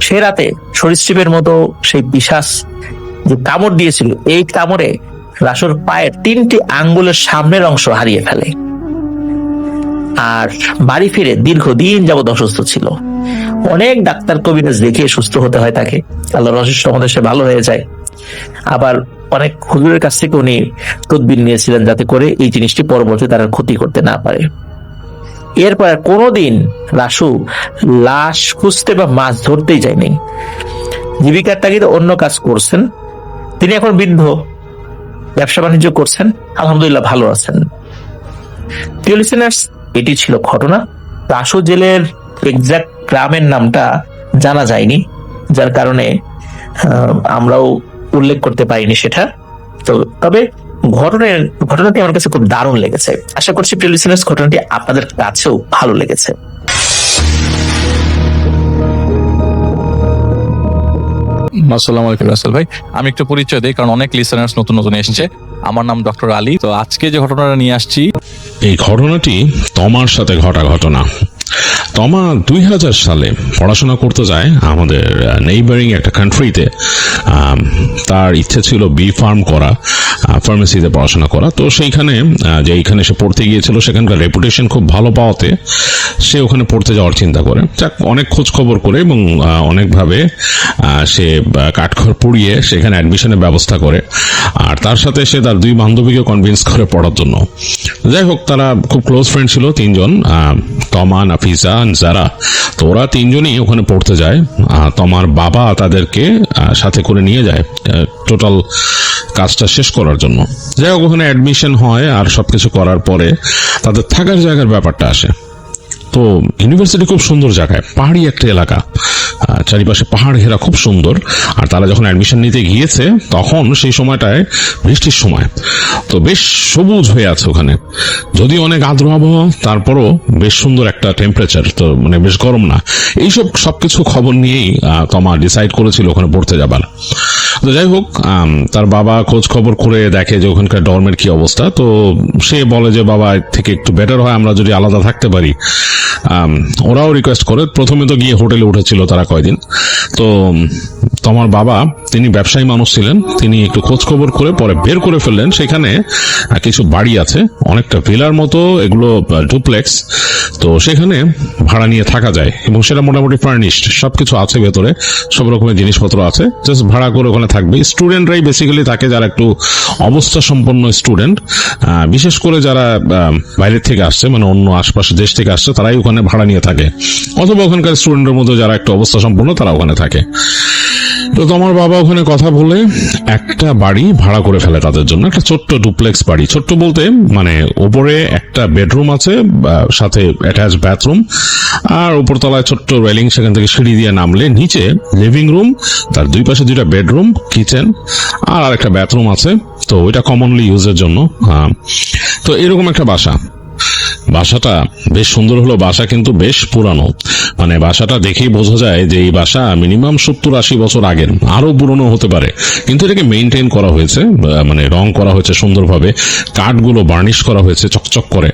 সে রাতে সরীসৃপের মতো সেই পিশাচ যে কামড় দিয়েছিল, এই কামড়ে রাসুর পায়ের 3টি আঙ্গুলের সামনের অংশ হারিয়ে ফেলে। আর বাড়ি ফিরে দীর্ঘদিন যাবৎ অসুস্থ ছিল। অনেক ডাক্তার কবিরাজ দেখিয়ে সুস্থ হতে হয় তাকে। আল্লাহর অশেষ রহমতে সে ভালো হয়ে যায়। আবার অনেক হুজুরের কাছ থেকে উনি তদবির নিয়েছিলেন যাতে করে এই জিনিসটি পরবর্তীতে তারা ক্ষতি করতে না পারে। এরপর কোনোদিন রাসু লাশ খুঁজতে বা মাছ ধরতেই যায়নি। জীবিকার তাগিদে অন্য কাজ করছেন। তিনি এখন বৃদ্ধ, ব্যবসা বাণিজ্য করছেন, আলহামদুলিল্লাহ ভালো আছেন। প্রিয় লিসেনার্স, এটি ছিল ঘটনা। রাসু জেলের এক্সাক্ট গ্রামের নামটা জানা যায়নি, যার কারণে আমরাও উল্লেখ করতে পারিনি সেটা। তো তবে ঘটনাটি আমার কাছে খুব দারুণ লেগেছে। আশা করছি প্রিয় লিসেনার্স ঘটনাটি আপনাদের কাছেও ভালো লেগেছে। আসসালামু আলাইকুম রাসেল ভাই, আমি একটু পরিচয় দিই কারণ অনেক লিসেনার্স নতুন নতুন এসেছে। আমার নাম ডক্টর আলী। তো আজকে যে ঘটনাটা নিয়ে আসছি, এই ঘটনাটি তমার সাথে ঘটা ঘটনা। তমা 2000 সালে পড়াশোনা করতে যায় আমাদের নেইবারিং একটা কান্ট্রিতে। তার ইচ্ছে ছিল বি ফার্ম করা, ফার্মেসিতে পড়াশোনা করা। তো সেইখানে যেইখানে সে পড়তে গিয়েছিল সেখানকার রেপুটেশন খুব ভালো পাওয়াতে সে ওখানে পড়তে যাওয়ার চিন্তা করে। যাক, অনেক খোঁজ খবর করে এবং অনেকভাবে সে কাঠখড় পুড়িয়ে সেখানে অ্যাডমিশনের ব্যবস্থা করে। আর তার সাথে সে তার 2 বান্ধবীকে কনভিন্স করে পড়ার জন্য। যাই হোক, তারা খুব ক্লোজ ফ্রেন্ড ছিল 3 জন, তমা, নাফিসা, যারা। তো ওরা 3 জনই ওখানে পড়তে যায়। তমার বাবা তাদেরকে সাথে করে নিয়ে যায় টোটাল কাজটা শেষ করার জন্য। যাই হোক, ওখানে অ্যাডমিশন হয় আর সবকিছু করার পরে তাদের থাকার জায়গার ব্যাপারটা আসে। তো ইউনিভার্সিটি খুব সুন্দর জায়গায়, পাহাড়ি একটা এলাকা, চারিপাশে পাহাড় ঘেরা, খুব সুন্দর। আর তারা যখন অ্যাডমিশন নিতে গিয়েছে তখন সেই সময়টায় বৃষ্টির সময়, তো বেশ সবুজ হয়ে আছে ওখানে, যদিও অনেক আর্দ্র আবহাওয়া, তারপরও বেশ সুন্দর একটা টেম্পারেচার, তো মানে বেশ গরম না। এইসব সবকিছু খবর নিয়েই তমা ডিসাইড করেছিল ওখানে পড়তে যাবার। তো যাই হোক, তার বাবা খোঁজ খবর করে দেখে যে ওখানকার ডর্মের কি অবস্থা। তো সে বলে যে বাবা, এর থেকে একটু বেটার হয় আমরা যদি আলাদা থাকতে পারি। ওরাও রিকোয়েস্ট করে। প্রথমে তো গিয়ে হোটেলে উঠেছিল তারা কয়দিন। তো তোমার বাবা, তিনি ব্যবসায়ী মানুষ ছিলেন, তিনি একটু খোঁজ খবর করে পরে বের করে ফেললেন সেখানে কিছু বাড়ি আছে, অনেকটা ভিলার মতো, এগুলো ডুপ্লেক্স। তো সেখানে ভাড়া নিয়ে থাকা যায় এবং সেটা মোটামুটি ফার্নিশড, সবকিছু আছে ভেতরে, সব রকমের জিনিসপত্র আছে। জাস্ট ভাড়া করে ওখানে থাকবে। স্টুডেন্টরাই বেসিক্যালি থাকে, যারা একটু অবস্থা সম্পন্ন স্টুডেন্ট, বিশেষ করে যারা বাইরের থেকে আসছে, মানে অন্য আশপাশের দেশ থেকে আসছে, তারাই ওখানে ভাড়া নিয়ে থাকে। অথবা ওখানকার স্টুডেন্টের মধ্যে যারা একটু অবস্থা সম্পন্ন তারা ওখানে থাকে। তো তোমার বাবা ওখানে কথা বলে একটা বাড়ি ভাড়া করে ফেলে তাদের জন্য, একটা ছোট্ট ডুপ্লেক্স বাড়ি। ছোট্ট বলতে মানে ওপরে একটা বেডরুম আছে, সাথে অ্যাটাচ বাথরুম, আর উপরতলায় ছোট্ট রেলিং, সেখান থেকে সিঁড়ি দিয়ে নামলে নিচে লিভিং রুম, তার 2 পাশে 2টা বেডরুম, কিচেন আর আরেকটা বাথরুম আছে। তো ওইটা কমনলি ইউজের জন্য। তো এরকম একটা বাসাটা বেশ সুন্দর হলো। বাসা কিন্তু বেশ পুরানো, মানে বাসাটা দেখেই বোঝা যায় যে এই বাসা মিনিমাম 70-80 বছর আগের, আরো পুরনো হতে পারে। কিন্তু এটাকে মেইনটেইন করা হয়েছে, মানে রং করা হয়েছে সুন্দরভাবে, কাঠগুলো বার্নিশ করা হয়েছে চকচক করে।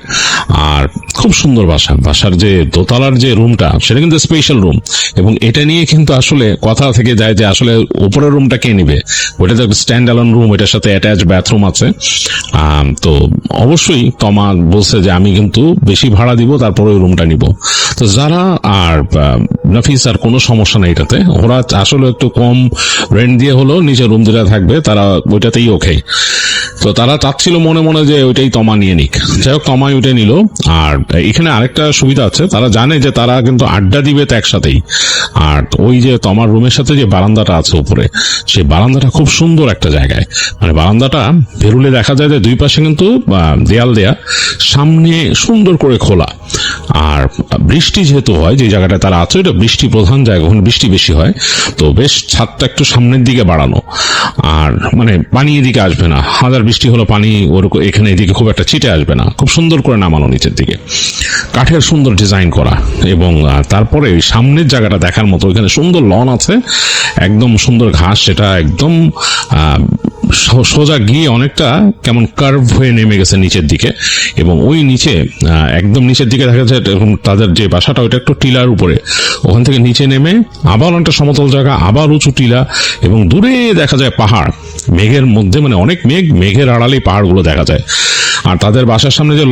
আর খুব সুন্দর বাসার যে দোতলার যে রুমটা, সেটা কিন্তু স্পেশাল রুম। এবং এটা নিয়ে কিন্তু আসলে কথা থেকে যায় যে আসলে উপরের রুমটা কে নিবে। ওটা তো স্ট্যান্ড অ্যালোন রুম, এটার সাথে অ্যাটাচ বাথরুম আছে। তো অবশ্যই তমা বলছে যে আমি কিন্তু বেশি ভাড়া দিব, তারপরে ওই রুমটা নিব। তো যারা আর নাফিস আর কোনো সমস্যা নেই এটাতে, ওরা আসলে একটু কম রেন্ট দিয়ে হলো নিচে রুম যেটা থাকবে, তারা ওইটাতেই ওকে। তো তারা চাচ্ছিল মনে মনে যে ওইটাই তমা নিয়ে নিক। যাই হোক, তমাই ওইটাই নিল। আর এখানে আরেকটা সুবিধা আছে, তারা জানে যে তারা কিন্তু আড্ডা দিবে তো একসাথেই। আর ওই যে তমার রুমের সাথে যে বারান্দাটা আছে উপরে, সেই বারান্দাটা খুব সুন্দর একটা জায়গায়, মানে বারান্দাটা বেরুলে দেখা যায় যে 2 পাশে কিন্তু দেয়াল দেয়া, সামনে সুন্দর করে খোলা। আর বৃষ্টি যেহেতু হয়, যে জায়গাটা তারা আছে এটা বৃষ্টি প্রধান জায়গা, ওখানে বৃষ্টি বেশি হয়, তো বেশ ছাদটা একটু সামনের দিকে বাড়ানো, আর মানে পানি এদিকে আসবে না, হাজার বৃষ্টি হলো পানি ওরকম এখানে এদিকে খুব একটা ছিটে আসবে না, খুব সুন্দর করে নামানো নিচের দিকে, কাঠের সুন্দর ডিজাইন করা। এবং তারপরে ওই সামনের জায়গাটা দেখার মতো, ওইখানে সুন্দর লন আছে, একদম সুন্দর ঘাস, সেটা একদম সোজা গিয়ে অনেকটা কেমন কার্ভ হয়ে নেমে গেছে নিচের দিকে। এবং ওই নিচে একদম নিচের দিকে দেখা যায় তাদের যে বাসাটা ওইটা একটু টিলার উপরে, ওখান থেকে নিচে নেমে আবার অনেকটা সমতল জায়গা, আবার উঁচু টিলা, এবং দূরে দেখা যায় পাহাড়, মেঘের মধ্যে, মানে অনেক মেঘ, মেঘের আড়ালেই পাহাড়গুলো দেখা যায়। আর তাদের বাসার সামনে যে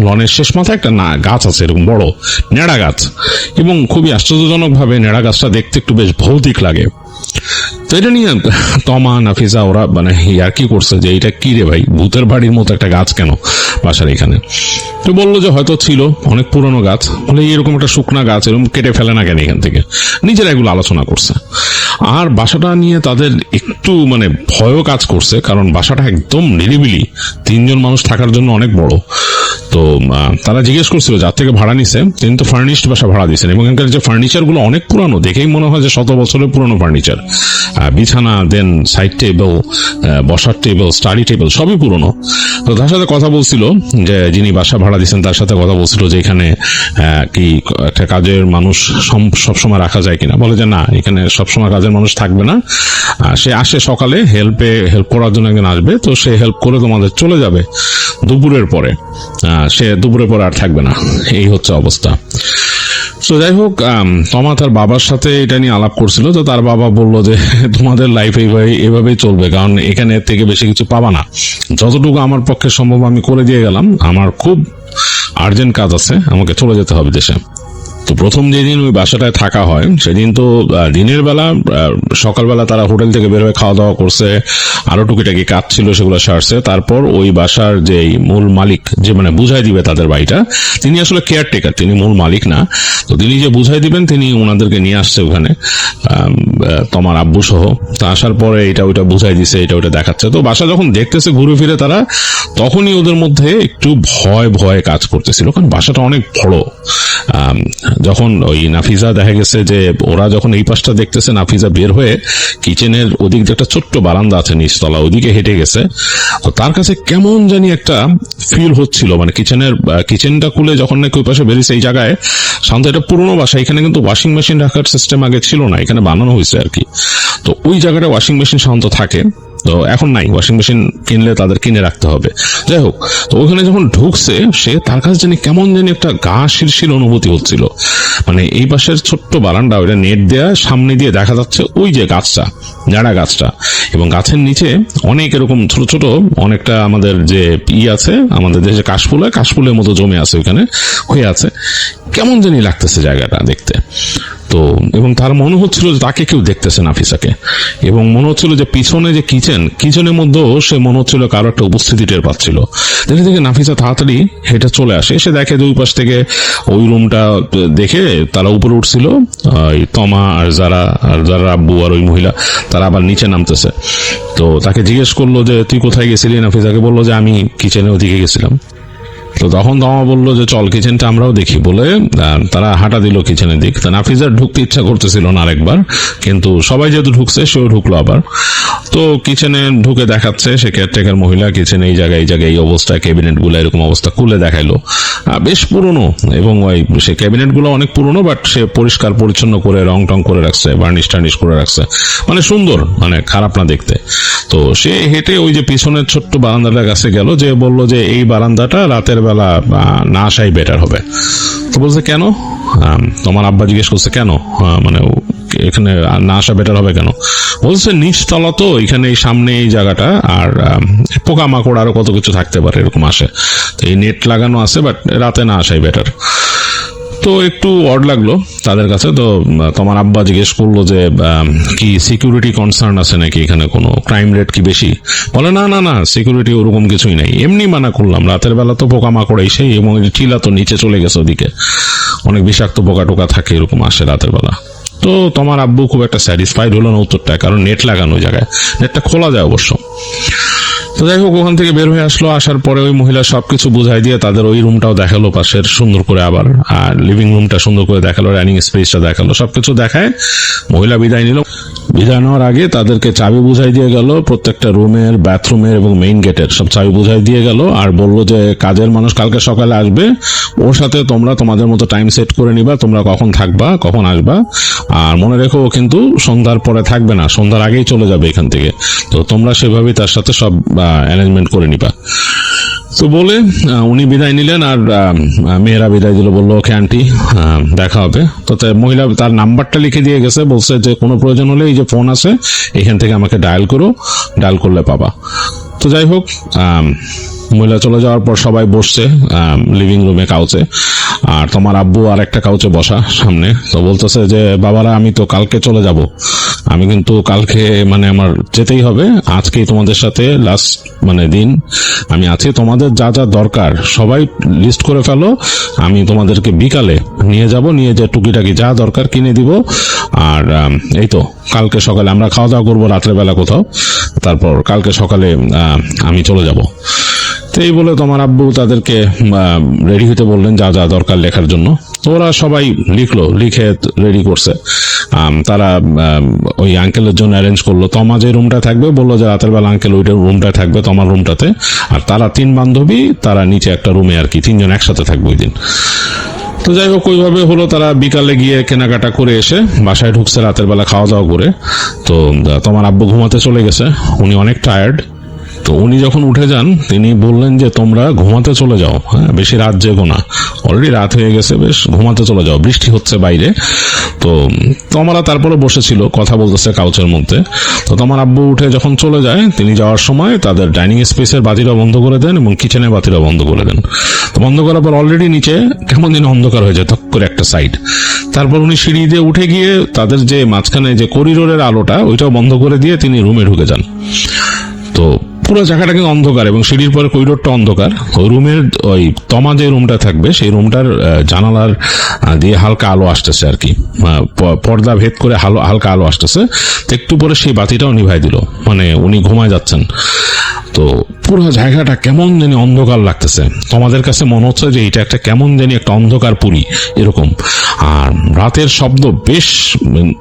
লনের শেষ মাথায় একটা গাছ আছে, এরকম বড় নেড়া গাছ, এবং খুবই আশ্চর্যজনক ভাবে নেড়া গাছটা দেখতে একটু বেশ ভৌতিক লাগে। তো এটা নিয়ে তমা, নাফিজা ওরা মানে আর কি করছে যে এটা কি রে ভাই, ভূতের বাড়ির মতো একটা গাছ কেন বাসার এখানে? তো বললো যে হয়তো ছিল অনেক পুরনো গাছ, বলে এরকম একটা শুকনা গাছ এরকম কেটে ফেলে না কেন এখান থেকে, নিজেরা এগুলো আলোচনা করছে। আর বাসাটা নিয়ে তাদের একটু মানে ভয়ও কাজ করছে, কারণ বাসাটা একদম নিরিবিলি, 3 জন মানুষ থাকার জন্য অনেক বড়। তো তারা জিজ্ঞেস করছিল যার থেকে ভাড়া নিছে, তিনি তো ফার্নিশড বাসা ভাড়া দিয়েছেন, এবং এখানকার যে ফার্নিচার গুলো অনেক পুরানো, দেখেই মনে হয় যে 100 বছরের পুরনো ফার্নিচার, বিছানা, দেন সাইড টেবিল, বসার টেবিল, স্টাডি টেবিল সবই পুরনো। তো তার সাথে কথা বলছিল, যে যিনি বাসা ভাড়া দিয়েছেন তার সাথে কথা বলছিল যে এখানে কি একটা কাজের মানুষ সবসময় রাখা যায় কিনা। বলে যে না, এখানে সবসময় কাজের মানুষ থাকবে না, সে আসে সকালে হেল্প করার জন্য একজন আসবে, তো সে হেল্প করে তোমাদের চলে যাবে দুপুরের পরে, সে দুপুরের পর আর থাকবে না, এই হচ্ছে অবস্থা। তো যাই হোক, তমা তার বাবার সাথে এটা নিয়ে আলাপ করছিল, তো তার বাবা বলল যে তোমাদের লাইফ এইভাবেই চলবে, কারণ এখানে এর থেকে বেশি কিছু পাবা না, যতটুকু আমার পক্ষে সম্ভব আমি করে দিয়ে গেলাম, আমার খুব আর্জেন্ট কাজ আছে, আমাকে চলে যেতে হবে দেশে। তো প্রথম যেদিন ওই বাসাটায় থাকা হয় সেদিন তো দিনের বেলা, সকালবেলা তারা হোটেল থেকে বের হয়ে খাওয়া দাওয়া করছে, আরো টুকিটাকি কাজ ছিল সেগুলো সারছে। তারপর ওই বাসার যে মূল মালিক, যে মানে বুঝাই দিবে তাদের বাড়িটা, তিনি আসলে কেয়ারটেকার, তিনি মূল মালিক না। তো তিনি যে বুঝাই দিবেন, তিনি ওনাদেরকে নিয়ে আসছে ওখানে, তোমার আব্বু সহ। তো আসার পরে এটা ওইটা বুঝাই দিছে, এটা ওইটা দেখাচ্ছে। তো বাসা যখন দেখতেছে ঘুরে ফিরে তারা, তখনই ওদের মধ্যে একটু ভয় ভয় কাজ করতেছিল, কারণ বাসাটা অনেক বড়। যখন ওই নাফিজা দেখা গেছে যে ওরা যখন এই পাশটা দেখতেছে, নাফিজা বের হয়ে কিচেনের ওদিক যে একটা ছোট্ট বারান্দা আছে নিচতলা, ওইদিকে হেঁটে গেছে। তো তার কাছে কেমন জানি একটা ফিল হচ্ছিল, মানে কিচেনটা খুলে যখন নাকি ওই পাশে বেরিয়েছে, এই জায়গায় শান্ত, এটা পুরোনো বাসা, এখানে কিন্তু ওয়াশিং মেশিন রাখার সিস্টেম আগে ছিল না, এখানে বানানো হয়েছে আর কি। তো ওই জায়গাটা ওয়াশিং মেশিন শান্ত থাকে, তো এখন নাই, ওয়াশিং মেশিন কিনলে তাদের কিনে রাখতে হবে। যাই হোক, তো ওখানে যখন ঢুকছে সে, তার কাছে জানি কেমন জানি একটা গা শিরশির অনুভূতি হচ্ছিল। মানে এই পাশের ছোট্ট বারান্দা, ওইটা নেট দেয়া, সামনে দিয়ে দেখা যাচ্ছে ওই যে গাছটা, জাড়া গাছটা, এবং গাছের নিচে অনেক এরকম ছোট ছোট অনেকটা আমাদের যে আছে, আমাদের দেশে কাশফুল হয়, কাশফুলের মতো জমে আছে ওইখানে, হয়ে আছে। কেমন জানি লাগতেছে জায়গাটা দেখতে। তো এবং তার মনে হচ্ছিল যে তাকে কেউ দেখতেছে, নাফিসাকে, এবং মনে হচ্ছিল যে পিছনে যে কিচেনের মধ্যেও সে মনে হচ্ছিল কারো একটা উপস্থিতি টের পাচ্ছিল। দেখে দেখে নাফিসা তাড়াতাড়ি হেঁটে চলে আসে, এসে দেখে দুই পাশ থেকে ওই রুমটা দেখে তারা উপরে উঠছিল, তমা আর যারা আব্বু আর ওই মহিলা, তারা আবার নিচে নামতেছে। তো তাকে জিজ্ঞেস করলো যে তুই কোথায় গেছিলি, নাফিসাকে বললো যে আমি কিচেনের ওদিকে গেছিলাম। তো তখন তমা বললো যে চল কিচেনটা আমরাও দেখি, বলে তারা হাঁটা দিল কিচেনের দিক। তা নাফিজার ঢুকতে ইচ্ছা করতেছিল না আরেকবার, কিন্তু সবাই যেহেতু ঢুকছে সেও ঢুকলো আবার। তো কিচেনে ঢুকে দেখাচ্ছে সে কেয়ারটেকার মহিলা, কিচেনে এই জায়গায় এই অবস্থা, ক্যাবিনেট গুলো এরকম অবস্থা, খুলে দেখাইলো। বেশ পুরনো, এবং ওই সে ক্যাবিনেট গুলো অনেক পুরনো, বাট সে পরিষ্কার পরিচ্ছন্ন করে রং টং করে রাখছে, বার্নিশ টার্নিশ করে রাখছে, মানে সুন্দর, মানে খারাপ না দেখতে। তো সে হেঁটে ওই যে পিছনের ছোট্ট বারান্দাটার কাছে গেল, যে বললো যে এই বারান্দাটা রাতের বেলা না আসাই বেটার হবে। তো বলছে কেন? তোমার আব্বা জিজ্ঞেস করছে কেন, মানে এখানে না আসা বেটার হবে কেন? বলছে নিচতলা তো, এখানে এই সামনে এই জায়গাটা, আর পোকামাকড় আরো কত কিছু থাকতে পারে, এরকম আসে, তো এই নেট লাগানো আছে, বাট রাতে না আসাই বেটার। তো একটু অড লাগলো তাদের কাছে। তো তোমার আব্বা জিজ্ঞেস করলো যে কি সিকিউরিটি কনসার্ন আছে নাকি, এখানে কোনো ক্রাইম রেট কি বেশি? বলে না না না, সিকিউরিটি ওরকম কিছুই নাই, এমনি মানা করলাম, রাতের বেলা তো পোকামাকড় এসে, এবং টিলা তো নিচে চলে গেছে, ওদিকে অনেক বিষাক্ত পোকা টোকা থাকে, এরকম আসে রাতের বেলা। তো তোমার আব্বু খুব একটা স্যাটিসফাইড হলো না উত্তরটা, কারণ নেট লাগানো জায়গায়, নেটটা খোলা যায় অবশ্য। তো যাই হোক, ওখান থেকে বের হয়ে আসলো। আসার পরে ওই মহিলা সবকিছু বুঝাই দিয়ে তাদের ওই রুমটাও দেখালো পাশের সুন্দর করে, আবার আর লিভিং রুমটা সুন্দর করে দেখালো, ডাইনিং স্পেসটা দেখালো, সবকিছু দেখায় মহিলা বিদায় নিল। বিদায় নেওয়ার আগে তাদেরকে চাবি বুঝাই দিয়ে গেল, প্রত্যেকটা রুমের, বাথরুমের এবং মেইন গেটের সব চাবি বুঝাই দিয়ে গেল। আর বললো যে কাজের মানুষ কালকে সকালে আসবে, ওর সাথে তোমরা তোমাদের মতো টাইম সেট করে নিবা, তোমরা কখন থাকবা, কখন আসবা। আর মনে রেখো, ও কিন্তু সন্ধ্যার পরে থাকবে না, সন্ধ্যার আগেই চলে যাবে এখান থেকে। তো তোমরা সেভাবেই তার সাথে সব অ্যারেঞ্জমেন্ট করে নিবা। তো বলে উনি বিদায় নিলেন, আর মেয়েরা বিদায় দিল, বললো ওকে আন্টি দেখা হবে। তো মহিলা তার নাম্বারটা লিখে দিয়ে গেছে, বলছে যে কোনো প্রয়োজন হলে এই যে ফোন আছে, এখান থেকে আমাকে ডায়াল করো, ডায়াল করলে পাবা। তো যাই হোক, মহিলা চলে যাওয়ার পর সবাই বসছে লিভিং রুমে কাউচে, আর তোমার আব্বু আর একটা কাউচে বসা সামনে। তো বলতেছে যে বাবারা, আমি তো কালকে চলে যাব, আমি কিন্তু কালকে মানে আমার যেতেই হবে, আজকেই তোমাদের সাথে লাস্ট মানে দিন আমি আছি, তোমাদের যা যা দরকার সবাই লিস্ট করে ফেলো, আমি তোমাদেরকে বিকালে নিয়ে যাব, নিয়ে যে টুকিটাকি যা দরকার কিনে দিব। আর এই তো কালকে সকালে আমরা খাওয়া দাওয়া করবো রাত্রেবেলা কোথাও, তারপর কালকে সকালে আমি চলে যাব। তো এই বলে তোমার আব্বু তাদেরকে রেডি হতে বললেন যা যা দরকার লেখার জন্য। তো ওরা সবাই লিখলো, লিখে রেডি করছে। তারা ওই আঙ্কেলের জন্য অ্যারেঞ্জ করলো, তমা যে রুমটা থাকবে বললো যে রাতের বেলা আঙ্কেল ওইটা রুমটায় থাকবে, তোমার রুমটাতে। আর তারা 3 বান্ধবী, তারা নিচে একটা রুমে আর কি 3 জন একসাথে থাকবে ওই দিন। তো যাই হোক, ওইভাবে হলো। তারা বিকালে গিয়ে কেনাকাটা করে এসে বাসায় ঢুকছে রাতের বেলা খাওয়া দাওয়া করে। তো তোমার আব্বু ঘুমাতে চলে গেছে, উনি অনেক টায়ার্ড। তো উনি যখন উঠে যান, তিনি বললেন যে তোমরা ঘুমাতে চলে যাও, হ্যাঁ, বেশি রাত জেগো না, অলরেডি রাত হয়ে গেছে, বেশ ঘুমাতে চলে যাও, বৃষ্টি হচ্ছে বাইরে। তো তোমরা তারপরে বসেছিল, কথা বলতেছে কাউচের মধ্যে। তো তোমার আব্বু উঠে যখন চলে যায়, তিনি যাওয়ার সময় তাদের ডাইনিং স্পেসের বাতিটা বন্ধ করে দেন এবং কিচেনের বাতিটা বন্ধ করে দেন। তো বন্ধ করার পর অলরেডি নিচে কেমন দিন অন্ধকার হয়ে যায় ধক করে একটা সাইড। তারপর উনি সিঁড়ি দিয়ে উঠে গিয়ে তাদের যে মাঝখানে যে করিডোরের আলোটা, ওইটাও বন্ধ করে দিয়ে তিনি রুমে ঢুকে যান। তো পুরো জায়গাটা কিন্তু অন্ধকার এবং সিঁড়ির পরে করিডোরটা অন্ধকার। ওই রুমের ওই তমা যে রুমটা থাকবে, সেই রুমটার জানালার দিয়ে হালকা আলো আসতেছে আর কি, পর্দা ভেদ করে হালকা আলো আসতেছে। তো একটু পরে সেই বাতিটাও নিভাই দিল, মানে উনি ঘুমায় যাচ্ছেন। তো পুরো জায়গাটা কেমন জানি অন্ধকার লাগতেছে, তোমাদের কাছে মনে হচ্ছে যে এটা একটা কেমন জানি একটা অন্ধকার পুরী এরকম। আর রাতের শব্দ বেশ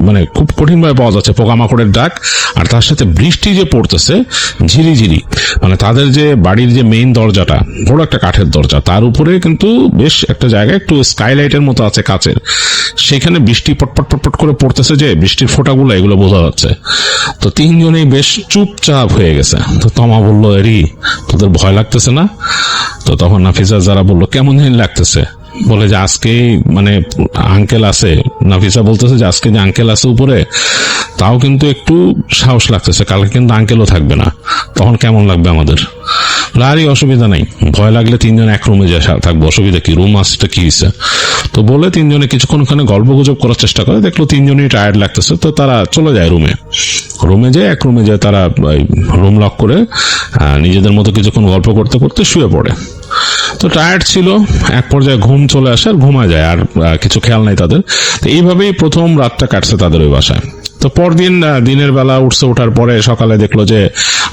মানে খুব কঠিনভাবে পাওয়া যাচ্ছে, পোকামাকড়ের ডাক, আর তার সাথে বৃষ্টি যে পড়তেছে ঝিরিঝিরি। মানে তাদের যে বাড়ির যে মেইন দরজাটা, বড় একটা কাঠের দরজা, তার উপরে কিন্তু বেশ একটা জায়গায় একটু স্কাইলাইটের মতো আছে কাচের, সেখানে বৃষ্টি পটপট পটপট করে পড়তেছে, যে বৃষ্টির ফোঁটাগুলো এগুলো বোঝা যাচ্ছে। তো 3 জনেই বেশ চুপচাপ হয়ে গেছে। তো তমা বললো, এরি তোদের ভয় লাগতেছে না? তো তখন নাফিসা যারা বললো কেমন জানি লাগতেছে, বলে যে আজকে মানে আঙ্কেল আছে। নাফিসা বলতেছে যে আজকে যে আঙ্কেল আছে উপরে, তাও কিন্তু একটু সাহস লাগতেছে, কালকে কিন্তু আঙ্কেলও থাকবে না, তখন কেমন লাগবে আমাদের? আরই অসুবিধা নাই, ভয় লাগলে 3 জন এক রুমে যায় থাকবো, অসুবিধা কি, রুম আসতে কি হয়েছে? তো বলে 3 জনে কিছুক্ষণ ওখানে গল্প গুজব করার চেষ্টা করে, দেখলো 3 জনই টায়ার্ড লাগতেছে। তো তারা চলে যায় রুমে যায়, এক রুমে যায়, তারা রুম লক করে নিজেদের মতো কিছুক্ষণ গল্প করতে করতে শুয়ে পড়ে। তো টায়ার্ড ছিল, এক পর্যায়ে ঘুম চলে আসে আর ঘুমায় যায়, আর কিছু খেয়াল নাই তাদের। তো এইভাবেই প্রথম রাতটা কাটছে তাদের ওই বাসায়। তো পরদিন দিনের বেলা উঠছে, ওঠার পরে সকালে দেখলো যে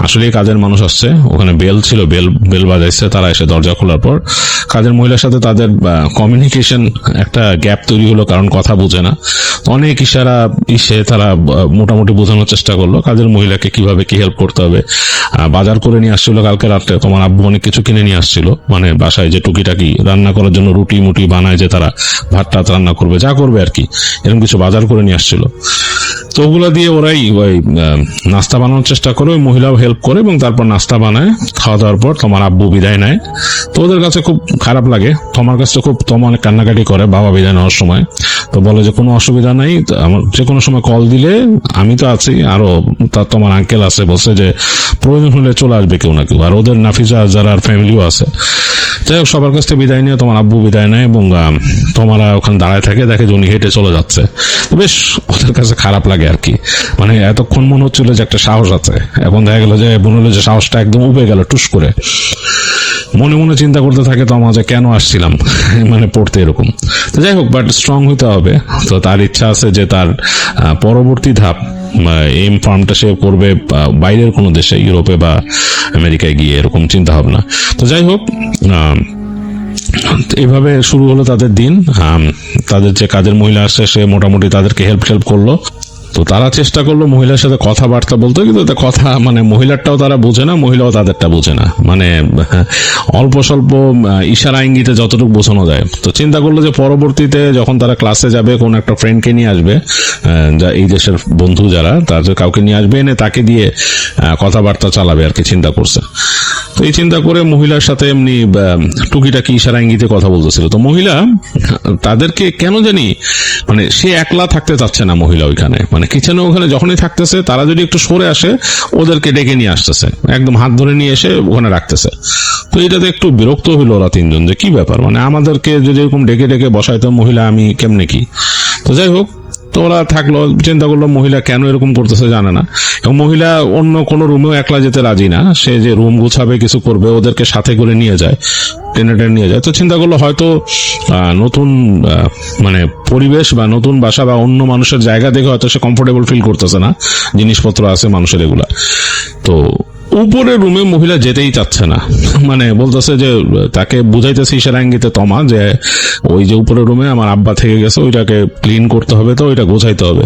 আসলে কাজের মানুষ আসছে, ওখানে বেল ছিল, বেল বাজাইছে। তারা এসে দরজা খোলার পর কাজের মহিলার সাথে তাদের কমিউনিকেশন একটা গ্যাপ তৈরি হলো, কারণ কথা বুঝে না। অনেক ইশারা তারা মোটামুটি বোঝানোর চেষ্টা করলো কাজের মহিলাকে কিভাবে কি হেল্প করতে হবে। বাজার করে নিয়ে আসছিল কালকে রাত্রে, তোমার আব্বু অনেক কিছু কিনে নিয়ে আসছিল, মানে বাসায় যে টুকিটাকি রান্না করার জন্য রুটি মুটি বানায়, যে তারা ভাত টাত রান্না করবে, যা করবে আর কি, এরকম কিছু বাজার করে নিয়ে আসছিল। তো ওগুলা দিয়ে ওরাই ওই নাস্তা বানানোর চেষ্টা করে, ওই মহিলাও হেল্প করে এবং তারপর নাস্তা বানায়। খাওয়া দাওয়ার পর তোমার আব্বু বিদায় নেয়। তো ওদের কাছে খুব খারাপ লাগে, তোমার কাছে অনেক কান্নাকাটি করে বাবা বিদায় নেওয়ার সময়। তো বলে যে কোনো অসুবিধা নাই, আমার যে কোনো সময় কল দিলে আমি তো আছি, আরো তোমার আঙ্কেল আছে, বলছে যে প্রয়োজন হলে চলে আসবে কেউ না কেউ। আর ওদের নাফিসা যারা ফ্যামিলিও আছে। যাই হোক, সবার কাছ থেকে বিদায় নিয়ে তোমার আব্বু বিদায় নেয় এবং তোমারা ওখানে দাঁড়ায় থাকে, দেখে যে উনি হেঁটে চলে যাচ্ছে। বেশ ওদের কাছে খারাপ লাগে আর কি, মানে এতক্ষণ মনে হচ্ছিল যে একটা সাহস আছে, এখন দেখা গেল যে মনে হলো যে সাহসটা একদম উবে গেল টুস করে। মনে মনে চিন্তা করতে থাকে তো আমাদের কেন আসছিলাম মানে পড়তে এরকম। তো যাই হোক, বাট স্ট্রং হইতে হবে। তো তার ইচ্ছা আছে যে তার পরবর্তী ধাপ এম ফার্মটা সে করবে বাইরের কোনো দেশে, ইউরোপে বা আমেরিকায় গিয়ে, এরকম চিন্তা ভাবনা। তো যাই হোক, এইভাবে শুরু হলো তাদের দিন। তাদের যে কাজের মহিলা আসছে সে মোটামুটি তাদেরকে হেল্প করলো। তো তারা চেষ্টা করলো মহিলার সাথে কথাবার্তা বলতে, কিন্তু কথা মানে মহিলারটাও তারা বোঝে না, মহিলাও তাদেরটা বোঝে না, মানে অল্প স্বল্প ইশারা ইঙ্গিতে যতটুকু বোঝানো যায়। তো চিন্তা করলো যে পরবর্তীতে যখন তারা ক্লাসে যাবে কোন একটা ফ্রেন্ডকে নিয়ে আসবে, যা এই দেশের বন্ধু যারা, তাদের কাউকে নিয়ে আসবে, এনে তাকে দিয়ে কথাবার্তা চালাবে আর কি, চিন্তা করছে। তো এই চিন্তা করে মহিলার সাথে এমনি টুকিটাকি ইশারা ইঙ্গিতে কথা বলতেছিল। তো মহিলা তাদেরকে কেন জানি মানে সে একলা থাকতে চাচ্ছে না মহিলা ওইখানে, মানে কিচেনে ওখানে যখনই থাকতেছে তারা যদি একটু সরে আসে ওদেরকে ডেকে নিয়ে আসতেছে, একদম হাত ধরে নিয়ে এসে ওখানে রাখতেছে। তো এটাতে একটু বিরক্ত হইল ওরা তিনজন, যে কি ব্যাপার, মানে আমাদেরকে যদি এরকম ডেকে বসাইতো মহিলা, আমি কেমনে কি। তো যাই হোক, তো ওরা থাকলো, চিন্তা করলো মহিলা কেন এরকম করতেছে জানে না, এবং মহিলা অন্য কোনো রুমেও একলা যেতে রাজি না, সে যে রুম গুছাবে কিছু করবে ওদেরকে সাথে করে নিয়ে যায়, টেনে নিয়ে যায়। তো চিন্তা করলো হয়তো নতুন মানে পরিবেশ বা নতুন বাসা বা অন্য মানুষের জায়গা দেখে হয়তো সে কমফোর্টেবল ফিল করতেছে না, জিনিসপত্র আছে মানুষের এগুলা। তো উপরের রুমে মহিলা যেতেই চাচ্ছে না, মানে বলতেছে যে তাকে বুঝাইতেছে ইশারা ইঙ্গিতে তমা, যে ওই যে উপরের রুমে আমার আব্বা থেকে গেছে, ওইটাকে ক্লিন করতে হবে, তো ওইটা গোছাইতে হবে।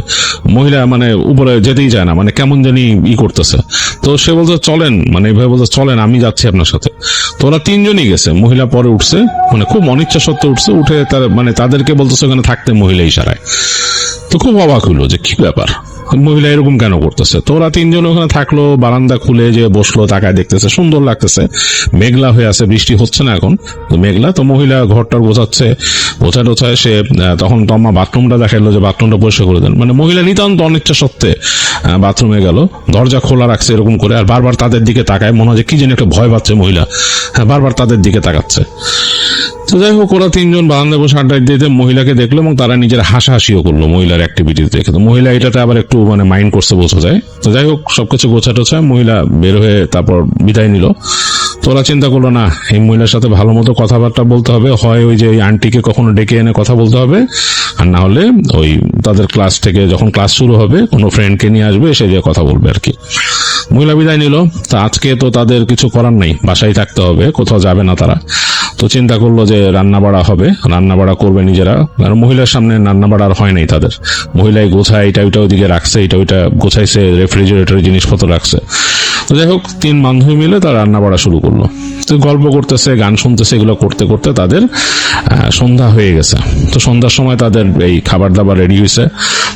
মহিলা মানে উপরে যেতেই চায় না, মানে কেমন জানি করতেছে। তো সে বলছে চলেন, মানে এইভাবে বলছে চলেন আমি যাচ্ছি আপনার সাথে। তো ওরা তিনজনই গেছে, মহিলা পরে উঠছে, মানে খুব অনিচ্ছা সত্ত্বে উঠছে, উঠে তার মানে তাদেরকে বলতেছে ওখানে থাকতে মহিলা ইশারায়। তো খুব অবাক হলো যে কি ব্যাপার, মহিলা এরকম কেন করতেছে। তো ওরা তিনজন ওখানে থাকলো, বারান্দা খুলে যে বসলো, তাকায় দেখতেছে সুন্দর লাগতেছে, মেঘলা হয়ে আছে, বৃষ্টি হচ্ছে না এখন, তো মেঘলা। তো মহিলা ঘরটার গোছাচ্ছে, গোছায় সে তখন তমা বাথরুমটা দেখাইলো যে বাথরুমটা পরিষ্কার করে দেন, মানে মহিলা নিতান্ত অনিচ্ছা সত্ত্বে বাথরুমে গেল, দরজা খোলা রাখছে এরকম করে, আর বারবার তাদের দিকে তাকায়, মনে হয় কি যেন একটা ভয় পাচ্ছে মহিলা, বারবার তাদের দিকে তাকাচ্ছে। তো যাই হোক, ওরা তিনজন বারান্দায় বসে আড্ডা দিতে মহিলাকে দেখলো, এবং তারা নিজের হাসাহাসিও করলো মহিলার অ্যাক্টিভিটি দেখে। তো মহিলা এটাতে আবার একটু মানে মাইন্ড করছে, বোঝা যায়। তো যাই হোক, সবকিছু গোছাটোছায় মহিলা বের হয়ে তারপর বিদায় নিল। তো ওরা চিন্তা করলো না, এই মহিলার সাথে ভালো মতো কথাবার্তা বলতে হবে, হয় ওই যে আন্টিকে কখনো ডেকে এনে কথা বলতে হবে, আর না হলে ওই তাদের ক্লাস থেকে যখন ক্লাস শুরু হবে কোনো ফ্রেন্ডকে নিয়ে আসবে, সে যে কথা বলবে আর কি। মহিলা বিদায় নিল। তা আজকে তো তাদের কিছু করার নেই, বাসায় থাকতে হবে, কোথাও যাবে না তারা। তো চিন্তা করলো যে রান্না বাড়া হবে, রান্না বাড়া করবে নিজেরা, কারণ মহিলার সামনে রান্না বাড়া আর হয় নাই তাদের। মহিলাই গোছায়, এটা ওইটা ওইদিকে রাখছে, এটা ওইটা গোছাইছে, রেফ্রিজারেটরে জিনিসপত্র রাখছে। তো যাই হোক, তিন বান্ধবী মিলে তারা রান্না বাড়া শুরু করলো। তো গল্প করতেছে, গান শুনতেছে, এগুলো করতে করতে তাদের সন্ধ্যা হয়ে গেছে। তো সন্ধ্যার সময় তাদের এই খাবার দাবার রেডি হয়েছে।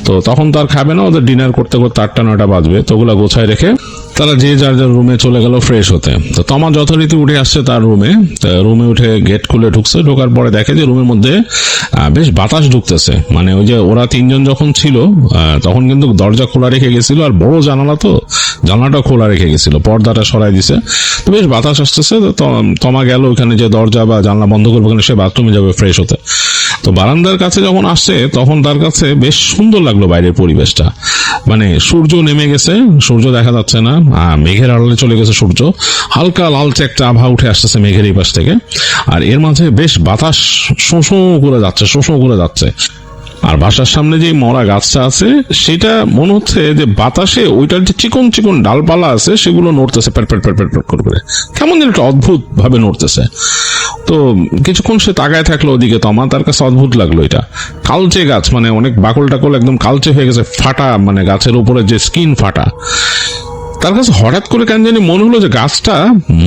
তো তখন তো আর খাবে না, ওদের ডিনার করতে করতে 8টা-9টা বাজবে। তো ওগুলা গোছায় রেখে তারা যে যার যার রুমে চলে গেল ফ্রেশ হতে। তো তমা যথারীতি উঠে আসছে তার রুমে উঠে গেট খুলে ঢুকছে। ঢোকার পরে দেখে যে রুমের মধ্যে বেশ বাতাস ঢুকতেছে, মানে ওই যে ওরা তিনজন যখন ছিল তখন কিন্তু দরজা খোলা রেখে গেছিল, আর বড় জানালা, তো জানালাটা খোলা রেখে গেছিল, পর্দাটা সরাই দিছে। তো বেশ বাতাস আসতেছে। তো তমা গেল ওইখানে, যে দরজা বা জানলা বন্ধ করবে, ওখানে সে বাথরুমে যাবে ফ্রেশ হতে। তো বারান্দার কাছে যখন আসছে তখন তার কাছে বেশ সুন্দর লাগলো বাইরের পরিবেশটা, মানে সূর্য নেমে গেছে, সূর্য দেখা যাচ্ছে না, মেঘের আড়ালে চলে গেছে সূর্য, হালকা লালচে একটা আভা উঠে আসতেছে মেঘের এই পাশ থেকে, আর এর মাঝে বেশ বাতাস শোঁ করে যাচ্ছে। আর বাসার সামনে যে মরা গাছটা আছে সেটা মনে হচ্ছে যে বাতাসে ওইটার যে চিকন চিকন ডালপালা আছে সেগুলো নড়তেছে, প্যাট করে, কেমন যেন একটা অদ্ভুত ভাবে নড়তেছে। তো কিছুক্ষণ সে তাকায় থাকলো ওদিকে, তমা তার কাছে অদ্ভুত লাগলো। এটা কালচে গাছ, মানে অনেক বাকল টাকল একদম কালচে হয়ে গেছে, ফাটা, মানে গাছের উপরে যে স্কিন ফাটা। তার কাছে হঠাৎ করে কেন জানি মনে হলো যে গাছটা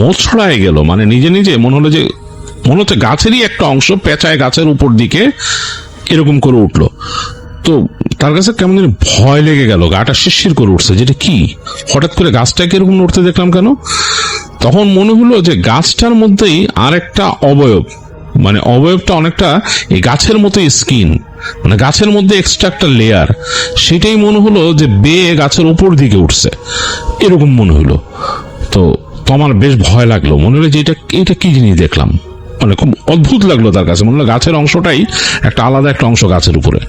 মোছড়ায় গেল, মানে নিজে মনে হচ্ছে গাছেরই একটা অংশ পেঁচায় গাছের উপর দিকে এরকম করে উঠলো। তো তার কাছে কেমন যেন ভয় লেগে গেল, গাটা শিরশির করে উঠছে, যেটা কি হঠাৎ করে গাছটাকে এরকম নড়তে দেখলাম কেন। তখন মনে হলো যে গাছটার মধ্যেই আর একটা অবয়ব, মানে অবয়বটা অনেকটা এই গাছের মতোই স্কিন, মানে গাছের মধ্যে এক্সট্রা একটা লেয়ার, সেটাই মনে হলো যে বেয়ে গাছের উপর দিকে উঠছে, এরকম মনে হলো। তো তোমার বেশ ভয় লাগলো, মনে হলো যে এটা কি জিনিস দেখলাম, মানে খুব অদ্ভুত লাগলো তার কাছে, মনে হলো গাছের অংশটাই একটা আলাদা একটা অংশ গাছের উপরে।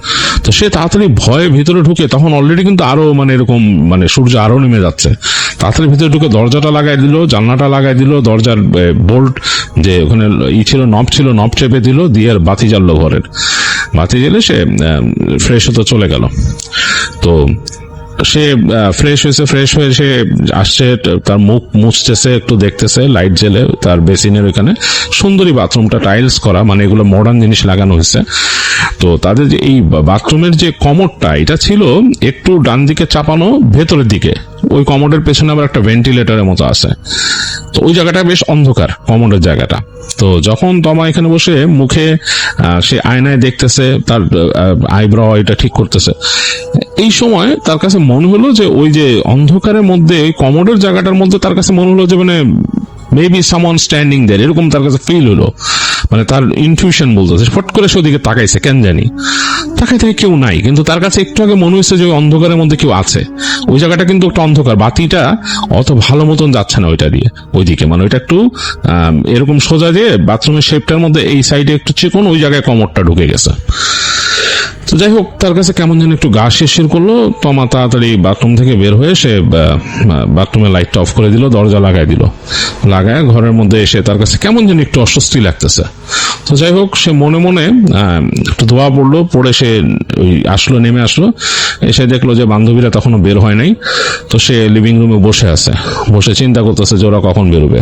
তো সে তাড়াতাড়ি ভয়ে ভিতরে ঢুকে, তখন অলরেডি কিন্তু আরো মানে এরকম মানে সূর্য আরো নেমে যাচ্ছে, তাড়াতাড়ি ভিতরে ঢুকে দরজাটা লাগাই দিল, জানলাটা লাগাই দিল, দরজার বোল্ট যে ওখানে ছিল নব চেপে দিল, দিয়ে আর বাতি জ্বাললো, ঘরের বাতি জ্বেলে সে ফ্রেশ হতে চলে গেল। তো সে ফ্রেশ হয়ে সে আসছে, তার মুখ মুছতেছে, একটু দেখতেছে লাইট জেলে তার বেসিনের ওইখানে। সুন্দরী বাথরুমটা, টাইলস করা, মানে এগুলো মডার্ন জিনিস লাগানো হয়েছে। তো তাদের যে এই বাথরুমের যে কমোডটা, এটা ছিল একটু ডান দিকে চাপানো ভেতরের দিকে। ওই কমোডের পেছনে আবার একটা ভেন্টিলেটরের মতো আছে। তো ওই জায়গাটা বেশ অন্ধকার, কমোডের জায়গাটা। তো যখন তমা এখানে বসে মুখে সে আয়নায় দেখতেছে, তার আইব্রো এটা ঠিক করতেছে, এই সময় তার কাছে মনে হলো যে ওই যে অন্ধকারের মধ্যে ওই কমোডের জায়গাটার মধ্যে তার কাছে মনে হলো যে মানে মেবি সামওয়ান স্ট্যান্ডিং দেয়ার, এরকম তার কাছে ফিল হলো। মানে তার ইনটিউশন বলতেছে। ফট করে সে ওদিকে তাকাইছে, কেন জানি তাকাই থেকে কেউ নাই, কিন্তু তার কাছে একটু আগে মনে হয়েছে যে ওই অন্ধকারের মধ্যে কেউ আছে। ওই জায়গাটা কিন্তু একটা অন্ধকার, বাতিটা অত ভালো মতন যাচ্ছে না ওইটা দিয়ে ওইদিকে, মানে ওইটা একটু এরকম সোজা দিয়ে বাথরুমের শেপটার মধ্যে এই সাইডে একটু চিকন, ওই জায়গায় কমরটা ঢুকে গেছে। তো যাই হোক, তার কাছে কেমন যেন একটু গা শিরশির করলো। তমা তাড়াতাড়ি বাথরুম থেকে বের হয়ে সে বাথরুমের লাইটটা অফ করে দিল, দরজা লাগাই দিল। লাগায় ঘরের মধ্যে এসে তার কাছে কেমন যেন একটু অস্বস্তি লাগতেছে। তো যাই হোক, সে মনে মনে একটু দোয়া পড়লো, পড়ে সে ওই নেমে আসলো। এসে দেখলো যে বান্ধবীরা তখনও বের হয় নাই। তো সে লিভিং রুমে বসে আছে, বসে চিন্তা করতেছে যে ওরা কখন বেরোবে।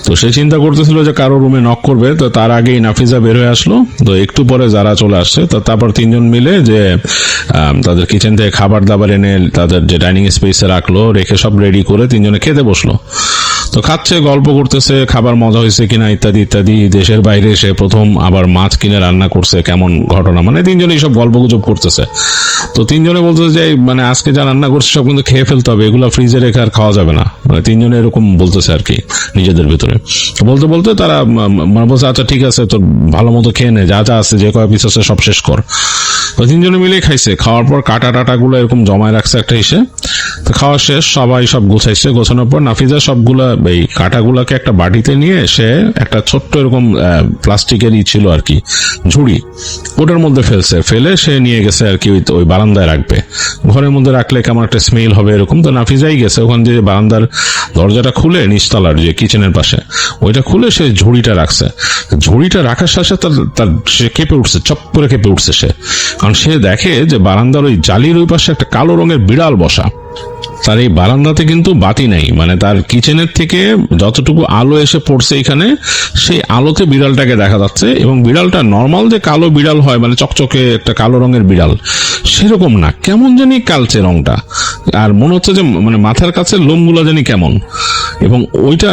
তো সে চিন্তা করতেছিল যে কারো রুমে নক করবে, তো তার আগেই নাফিজা বের হয়ে আসলো। তো একটু পরে যারা চলে আসছে, তো তারপর তিনজন মিলে যে তাদের কিচেন থেকে খাবার দাবার এনে তাদের যে ডাইনিং স্পেসে রাখলো, রেখে সব রেডি করে তিনজনে খেতে বসলো। তো খাচ্ছে, গল্প করতেছে, খাবার মজা হয়েছে কিনা ইত্যাদি ইত্যাদি। দেশের বাইরে এসে প্রথম আবার মাছ কিনে রান্না করছে, কেমন ঘটনা, মানে তিনজনেই সব গল্প গুজব করতেছে। তো তিনজনে বলতেছে যে মানে আজকে যা রান্না করছে সব কিন্তু খেয়ে ফেলতে হবে, এগুলো ফ্রিজে রেখে আর খাওয়া যাবে না। মানে তিনজনে এরকম বলতেছে আর কি নিজেদের ভিতরে। বলতে বলতে তারা মানে বলছে আচ্ছা ঠিক আছে, তোর ভালো মতো খেয়ে নে, যা যা আছে যে কয় পিস আছে সব শেষ কর। তো তিনজনে মিলেই খাইছে। খাওয়ার পর কাটা টাটা গুলো এরকম জমায় রাখছে একটা ইসে। তো খাওয়া শেষ, সবাই সব গুছাইছে। গোছানোর পর নাফিজা সবগুলা এই কাটাগুলাকে একটা বাটিতে নিয়ে সে একটা ছোট্ট এরকম প্লাস্টিকেরই ছিল আর কি ঝুড়ি, ওটার মধ্যে ফেলছে। ফেলে সে নিয়ে গেছে আর কি ওই বারান্দায় রাখবে। ঘরের মধ্যে রাখলে কেমন একটা স্মেল হবে এরকম। তো নাফিজাই গেছে ওখান দিয়ে বারান্দার দরজাটা খুলে, নিচতলার যে কিচেনের পাশে ওইটা খুলে সে ঝুড়িটা রাখছে। ঝুড়িটা রাখার সাথে তার সে কেঁপে উঠছে, চপ করে কেঁপে উঠছে সে। কারণ সে দেখে যে বারান্দার ওই জালির ওই পাশে একটা কালো রঙের বিড়াল বসা। তার এই বারান্দাতে কিন্তু বাতি নেই, মানে তার কিচেনের থেকে যতটুকু আলো এসে পড়ছে এখানে, সেই আলোতে বিড়ালটাকে দেখা যাচ্ছে। এবং বিড়ালটা নর্মাল যে কালো বিড়াল হয়, মানে চকচকে একটা কালো রঙের বিড়াল, সেরকম না, কেমন জানি কালচে রংটা। আর মনে হচ্ছে যে মানে মাথার কাছে লোমগুলো জানি কেমন। এবং ওইটা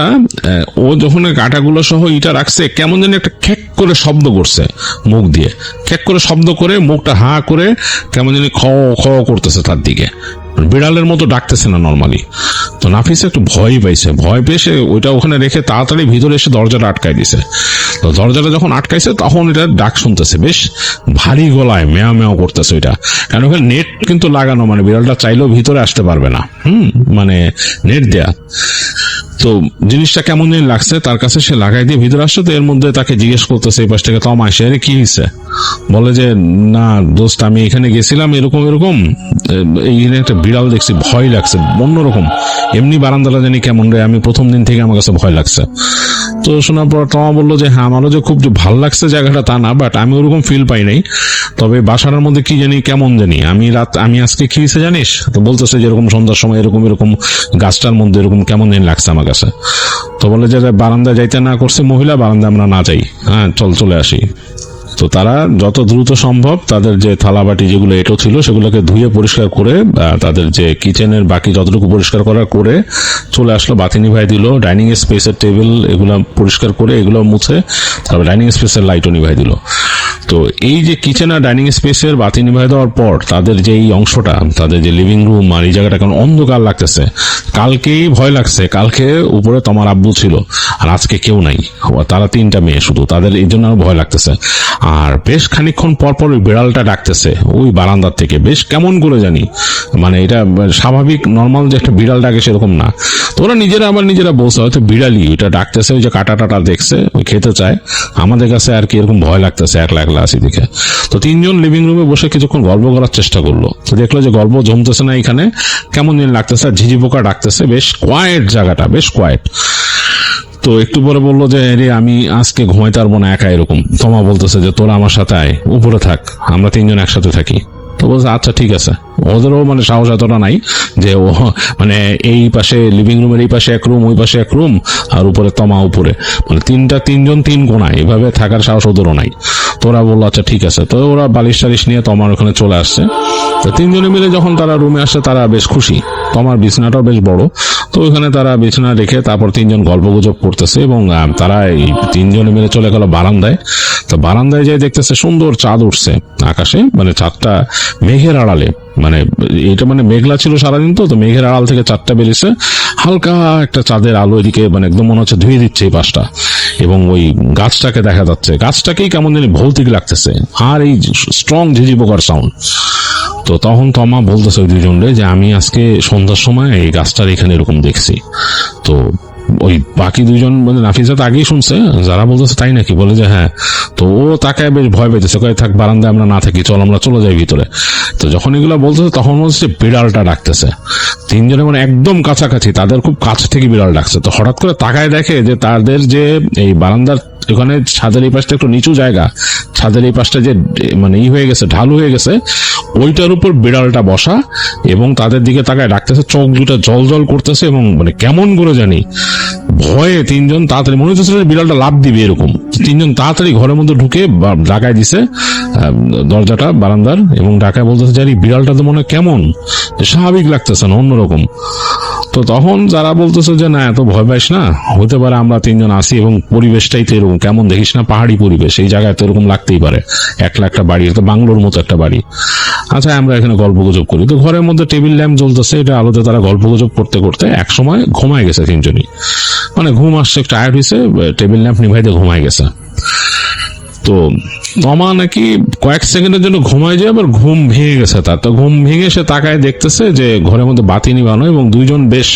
ও যখন কাঁটাগুলো সহ ইটা রাখছে, কেমন জানি একটা খ্যাক করে শব্দ করছে মুখ দিয়ে, খ্যাক করে শব্দ করে মুখটা হা করে কেমন জানি খ খ করতেছে তার দিকে, বিড়ালের মতো ডাকতেছে না নর্মালি। তো নাফিসা একটু ভয় পাইছে, ভয় পেয়ে সে ওইটা ওখানে রেখে তাড়াতাড়ি ভিতরে এসে দরজাটা আটকাই দিছে। তো দরজাটা যখন আটকাইছে তখন এটা ডাক শুনতেছে, বেশ ভারী গলায় মেয়া মেয়া করতেছে ওইটা। কারণ ওখানে নেট কিন্তু লাগানো, মানে বিড়ালটা চাইলেও ভিতরে আসতে পারবে না, মানে নেট দেয়া। তো জিনিসটা কেমন জানি লাগছে তার কাছে, সে লাগাই দিয়ে ভিতরে আসছে। তো এর মধ্যে তাকে জিজ্ঞেস করতেছে এই পাশ থেকে, তমা সে কি হয়েছে? বলে যে না দোস্ত, আমি এখানে গেছিলাম এরকম এরকম, এইখানে একটা বিড়াল দেখছি, ভয় লাগছে অন্যরকম। এমনি বারান্দাটা জানি কেমন রে, আমি প্রথম দিন থেকে আমার কাছে ভয় লাগছে। তো শোনার পর তমা বললো যে হ্যাঁ, আমারও যে খুব ভালো লাগছে জায়গাটা তা না, বাট আমি ওরকম ফিল পাই নাই। তবে বাসার মধ্যে কি জানি কেমন জানি, আমি আজকে কি হয়েছে জানিস? তো বলতেছে যে এরকম সন্ধ্যার সময় এরকম এরকম গাছটার মধ্যে এরকম কেমন জানি লাগছে আমার কাছে। তো বলে যে বারান্দায় যাইতে না করছে মহিলা, বারান্দায় আমরা না যাই, হ্যাঁ চলে আসি। তো তারা যত দ্রুত সম্ভব তাদের যে থালাবাটি যেগুলো এঁটো ছিল সেগুলোকে ধুয়ে পরিষ্কার করে তাদের যে কিচেনের বাকি যতটুকু পরিষ্কার করা করে চলে আসলো, বাতি নিভাই দিল। ডাইনিং স্পেসের টেবিল এগুলো পরিষ্কার করে এগুলো মুছে তারপর ডাইনিং স্পেসের লাইটও নিভাই দিল। তো এই যে কিচেন আর ডাইনিং স্পেসের বাতি নিভাই দেওয়ার পর তাদের যে এই অংশটা, তাদের যে লিভিং রুম আর এই জায়গাটা কেমন অন্ধকার লাগতেছে। কালকেই ভয় লাগছে, কালকে উপরে তোমার আব্বু ছিল আর আজকে কেউ নাই, তারা তিনটা মেয়ে শুধু, তাদের এই জন্য ভয় লাগতেছে। আর বেশ খানিকক্ষণ পর পর ওই বিড়ালটা ডাকতেছে ওই বারান্দার থেকে, বেশ কেমন করে জানি, মানে এটা স্বাভাবিক নর্মাল যে একটা বিড়াল ডাকে সেরকম না। তো ওরা নিজেরা বলছে হয়তো বিড়ালই ওইটা ডাকতেছে, ওই যে কাটা টাটা দেখছে, ওই খেতে চায়। আমাদের কাছে আর কি এরকম ভয় লাগতেছে একলা একলা আসি দেখে। তো তিনজন লিভিং রুমে বসে কিছুক্ষণ গল্প করার চেষ্টা করলো। তো দেখলো যে গল্প জমতেছে না, এখানে কেমন দিন লাগতেছে, আর ঝিঝি পোকা ডাকতেছে, বেশ কোয়াইট জায়গাটা, বেশ কোয়াইট। তো একটু পরে বললো যে রে আমি আজকে ঘুমাইতে পারবো না একা এরকম। তোমা বলতেছে যে তোরা আমার সাথে আয়, উপরে থাক, আমরা তিনজন একসাথে থাকি। তো বলছে আচ্ছা ঠিক আছে। ওদেরও মানে সাহস এতটা নাই যে ও মানে এই পাশে লিভিং রুমের এই পাশে এক রুম, ওই পাশে এক রুম, আর উপরে তমা উপরে, মানে তিনজন তিন কোণায়, এভাবে থাকার সাহস ওদেরও নাই। তো ওরা বললো আচ্ছা ঠিক আছে। তো ওরা বালিশ টালিশ নিয়ে তমার ওখানে চলে আসছে। তো তিনজনে মিলে যখন তারা রুমে আসছে তারা বেশ খুশি, তমার বিছানাটাও বেশ বড়। তো ওইখানে তারা বিছানা রেখে তারপর তিনজন গল্প গুজব করতেছে এবং তারা এই তিনজনে মিলে চলে গেল বারান্দায়। তো বারান্দায় যেয়ে দেখতেছে সুন্দর চাঁদ উঠছে আকাশে, মানে চাঁদটা মেঘের আড়ালে, মানে এটা মানে মেঘলা ছিল সারাদিন, তো মেঘের আড়াল থেকে চাঁদটা বেরিয়েছে, হালকা একটা চাঁদের আলো এদিকে, মানে একদম মনে হচ্ছে ধুয়ে দিচ্ছে এই পাশটা। এবং ওই গাছটাকে দেখা যাচ্ছে, গাছটাকেই কেমন জানি ভৌতিক লাগতেছে, আর এই স্ট্রং ঝিঝি পোকার সাউন্ড। তো তখন তমা বলতেছে ওই দুজনরে যে আমি আজকে সন্ধ্যার সময় এই গাছটার এখানে এরকম দেখছি। তো ওই বাকি দুজন মানে নাফিজা তো আগেই শুনছে, যারা বলতেছে তাই নাকি, বলে যে হ্যাঁ। তো ও তাকে বেশ ভয় পেয়েছে, কয়ে থাক বারান্দায় আমরা না থাকি, চল আমরা চলে যাই ভিতরে। তো যখন এগুলো বলতেছে তখন বলছে বিড়ালটা ডাকতেছে, তিনজনে মানে একদম কাছাকাছি, তাদের খুব কাছ থেকে বিড়াল ডাকছে। তো হঠাৎ করে তাকায় দেখে যে তাদের যে এই বারান্দার ওখানে ছাদের এই পাশটা একটু নিচু জায়গা, ছাদের এই পাশটা যে মানে হয়ে গেছে, ঢালু হয়ে গেছে, ওইটার উপর বিড়ালটা বসা এবং তাদের দিকে তাকায় ডাকতেছে, চোখ দুটা জল জল করতেছে এবং মানে কেমন করে জানি ভয়ে তিনজন তাড়াতাড়ি, মনে হচ্ছে বিড়ালটা লাফ দিবে এরকম, তিনজন তাড়াতাড়ি ঘরের মধ্যে ঢুকে ডাকায় দিছে দরজাটা বারান্দার, এবং ডাকায় বলতেছে জানি বিড়ালটা তো মনে হয় কেমন স্বাভাবিক লাগতেছে না, অন্যরকম। তো তখন যারা বলতেছে যে না এত ভয় পাইস না, হতে পারে আমরা তিনজন আসি এবং পরিবেশটাই তো এরকম, কেমন দেখিস না পাহাড়ি পরিবেশ, এই জায়গায় তো এরকম লাগতেই পারে, একলা একটা বাড়ি, তো বাংলোর মতো একটা বাড়ি, আচ্ছা আমরা এখানে গল্প গুজব করি। তো ঘরের মধ্যে টেবিল ল্যাম্প জ্বলতেছে, এটা আলোতে তারা গল্প গুজব করতে করতে এক সময় ঘুমায় গেছে তিনজনই, মানে ঘুম আসছে, টায়ার্ড হয়েছে, টেবিল ল্যাম্প নিভাইতে ঘুমায় গেছে। তো তমা নাকি কয়েক সেকেন্ডের জন্য ঘুমায় যায়, আবার ঘুম ভেঙে গেছে তার। তো ঘুম ভেঙে সে তাকায় দেখতেছে যে ঘরের মধ্যে বাতি নিবানো এবং দুইজন বেশ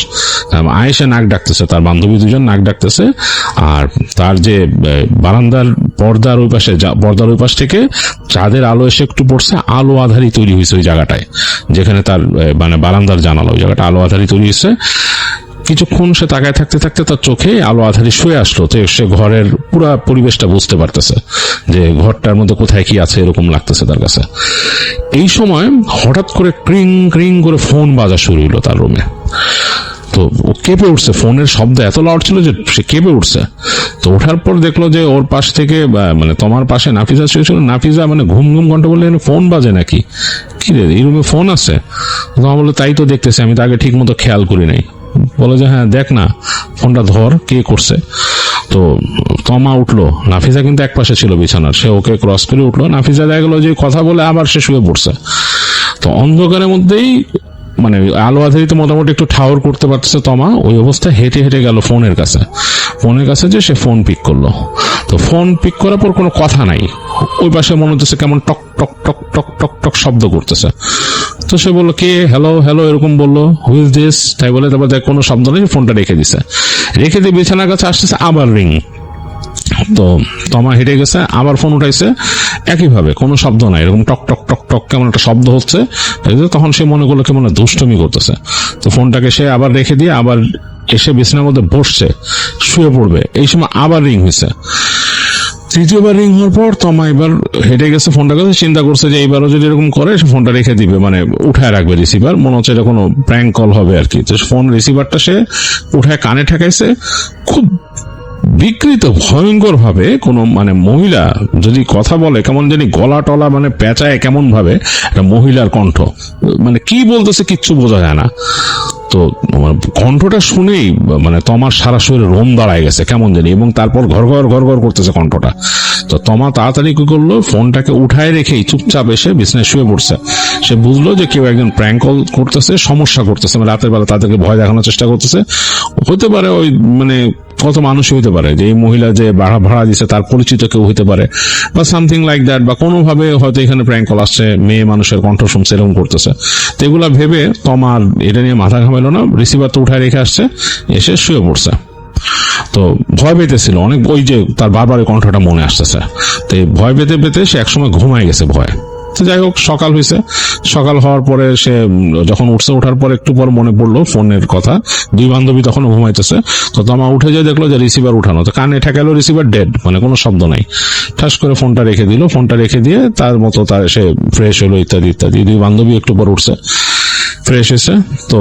আয়েসে নাক ডাকতেছে, তার বান্ধবী দুজন নাক ডাকতেছে, আর তার যে বারান্দার পর্দার ওই পাশ থেকে চাঁদের আলো এসে একটু পড়ছে, আলো আধারি তৈরি হয়েছে ওই জায়গাটায়, যেখানে তার মানে বারান্দার জানালা, ওই জায়গাটা আলো আধারি তৈরি হয়েছে। কিছুক্ষণ সে তাকায় থাকতে থাকতে তার চোখে আলো আধারি শুয়ে আসলো। তো সে ঘরের পুরো পরিবেশটা বুঝতে পারতেছে যে ঘরটার মধ্যে কোথায় কি আছে, এরকম লাগতেছে তার কাছে। এই সময় হঠাৎ করে ক্রিং ক্রিং করে ফোন বাজা শুরু হলো তার রুমে। তো ও কেঁপে উঠছে, ফোনের শব্দ এত লাউড ছিল যে সে কেঁপে উঠছে। তো ওঠার পর দেখলো যে ওর পাশ থেকে মানে তোমার পাশে নাফিজা শুয়েছিল। নাফিজা মানে ঘুম ঘুম ঘন্টা বললে ফোন বাজে নাকি, কি রে এই রুমে ফোন আছে? তোমার বললো তাই তো দেখতেছি, আমি তো আগে ঠিক মতো খেয়াল করি নাই। বলে যে হ্যাঁ দেখ না, ফোনটা ধর, কে করছে। তো তমা উঠলো, নাফিজা কিন্তু এক পাশে ছিল বিছানার, সে ওকে ক্রস করে উঠলো। নাফিজা দেখা গেলো যে কথা বলে আবার সে শুয়ে পড়ছে। তো অন্ধকারের মধ্যেই মানে আলো আধারিত মোটামুটি একটু ঠাউর করতে পারতেছে তমা, ওই অবস্থায় হেঁটে হেঁটে গেল ফোনের কাছে যে সে ফোন পিক করলো। তো ফোন পিক করার পর কোনো কথা নাই, ওই পাশে মনে হচ্ছে কেমন টক টক টক টক টক টক শব্দ করতেছে। তো সে বললো কে, হ্যালো হ্যালো এরকম বললো, হুইজ দিস, তাই বলে তারপর দেখ কোনো শব্দ নেই, ফোনটা রেখে দিয়ে বিছানার কাছে আসতেছে, আবার রিং। তো তমা হেঁটে গেছে, আবার ফোন উঠাইছে, একইভাবে কোনো শব্দ নাই, এরকম টক টক টক টক কেমন একটা শব্দ হচ্ছে। তখন সে মনে করলো কেমন দুষ্টমি করতেছে। তো ফোনটাকে সে আবার রেখে দিয়ে আবার এসে বিছানার মধ্যে বসছে, শুয়ে পড়বে। এই সময় আবার রিং হয়েছে। তৃতীয়বার রিং হওয়ার পর তমা এবার হেঁটে গেছে, ফোনটা কাছে চিন্তা করছে যে এইবারও যদি এরকম করে সে ফোনটা রেখে দিবে, মানে উঠায় রাখবে রিসিভার, মনে হচ্ছে এটা কোনো প্র্যাঙ্ক কল হবে আর কি। তো ফোন রিসিভারটা সে উঠায় কানে ঠেকাইছে। খুব বিকৃত ভয়ঙ্কর ভাবে কোনো মানে মহিলা যদি কথা বলে, কেমন জানি গলা টলা মানে পেঁচায় কেমন ভাবে, একটা মহিলার কণ্ঠ, মানে কি বলতেছে কিচ্ছু বোঝা যায় না। তো কণ্ঠটা শুনেই মানে তমার সারা শরীরে রোম দাঁড়ায় গেছে কেমন জানি, এবং তারপর ঘর ঘর ঘর ঘর করতেছে কণ্ঠটা। তো তমা তাড়াতাড়ি কি করলো, ফোনটাকে উঠায় রেখেই চুপচাপ এসে বিছানায় শুয়ে পড়ছে। সে বুঝলো যে কেউ একজন প্র্যাঙ্ক কল করতেছে, সমস্যা করতেছে, মানে রাতের বেলা তাদেরকে ভয় দেখানোর চেষ্টা করতেছে। হতে পারে ওই মানে কত মানুষই হতে পারে যে এই মহিলা যে ভাড়া দিচ্ছে তার পরিচিত কেউ হতে পারে, বা সামথিং লাইক দ্যাট, বা কোনোভাবে হয়তো এখানে প্র্যাঙ্ক কল আসছে, মেয়ে মানুষের কণ্ঠ শুনছে, এরকম করতেছে। তো এগুলা ভেবে তোমার এটা নিয়ে মাথা ঘামাইলো না, রিসিভার তো উঠায় রেখে আসছে, এসে শুয়ে পড়ছে। তো ভয় পেতেছিল অনেক, ওই যে তার বারবার কণ্ঠটা মনে আসতেছে। তো ভয় পেতে পেতে সে একসময় ঘুমায় গেছে ভয়। তো যাই হোক, সকাল হয়েছে। সকাল হওয়ার পরে সে যখন উঠছে, ওঠার পর একটু পর মনে পড়লো ফোনের কথা, দুই বান্ধবী তখনও ঘুমাইতেছে। তো তমা উঠে যায়, দেখলো যে রিসিভার উঠানো, তো কানে ঠেকালো, রিসিভার ডেড, মানে কোনো শব্দ নাই। ঠাস করে ফোনটা রেখে দিল। ফোনটা রেখে দিয়ে তার মতো তার সে ফ্রেশ হলো, ইত্যাদি ইত্যাদি। দুই বান্ধবী একটু পর উঠছে, ফ্রেশ হয়েছে। তো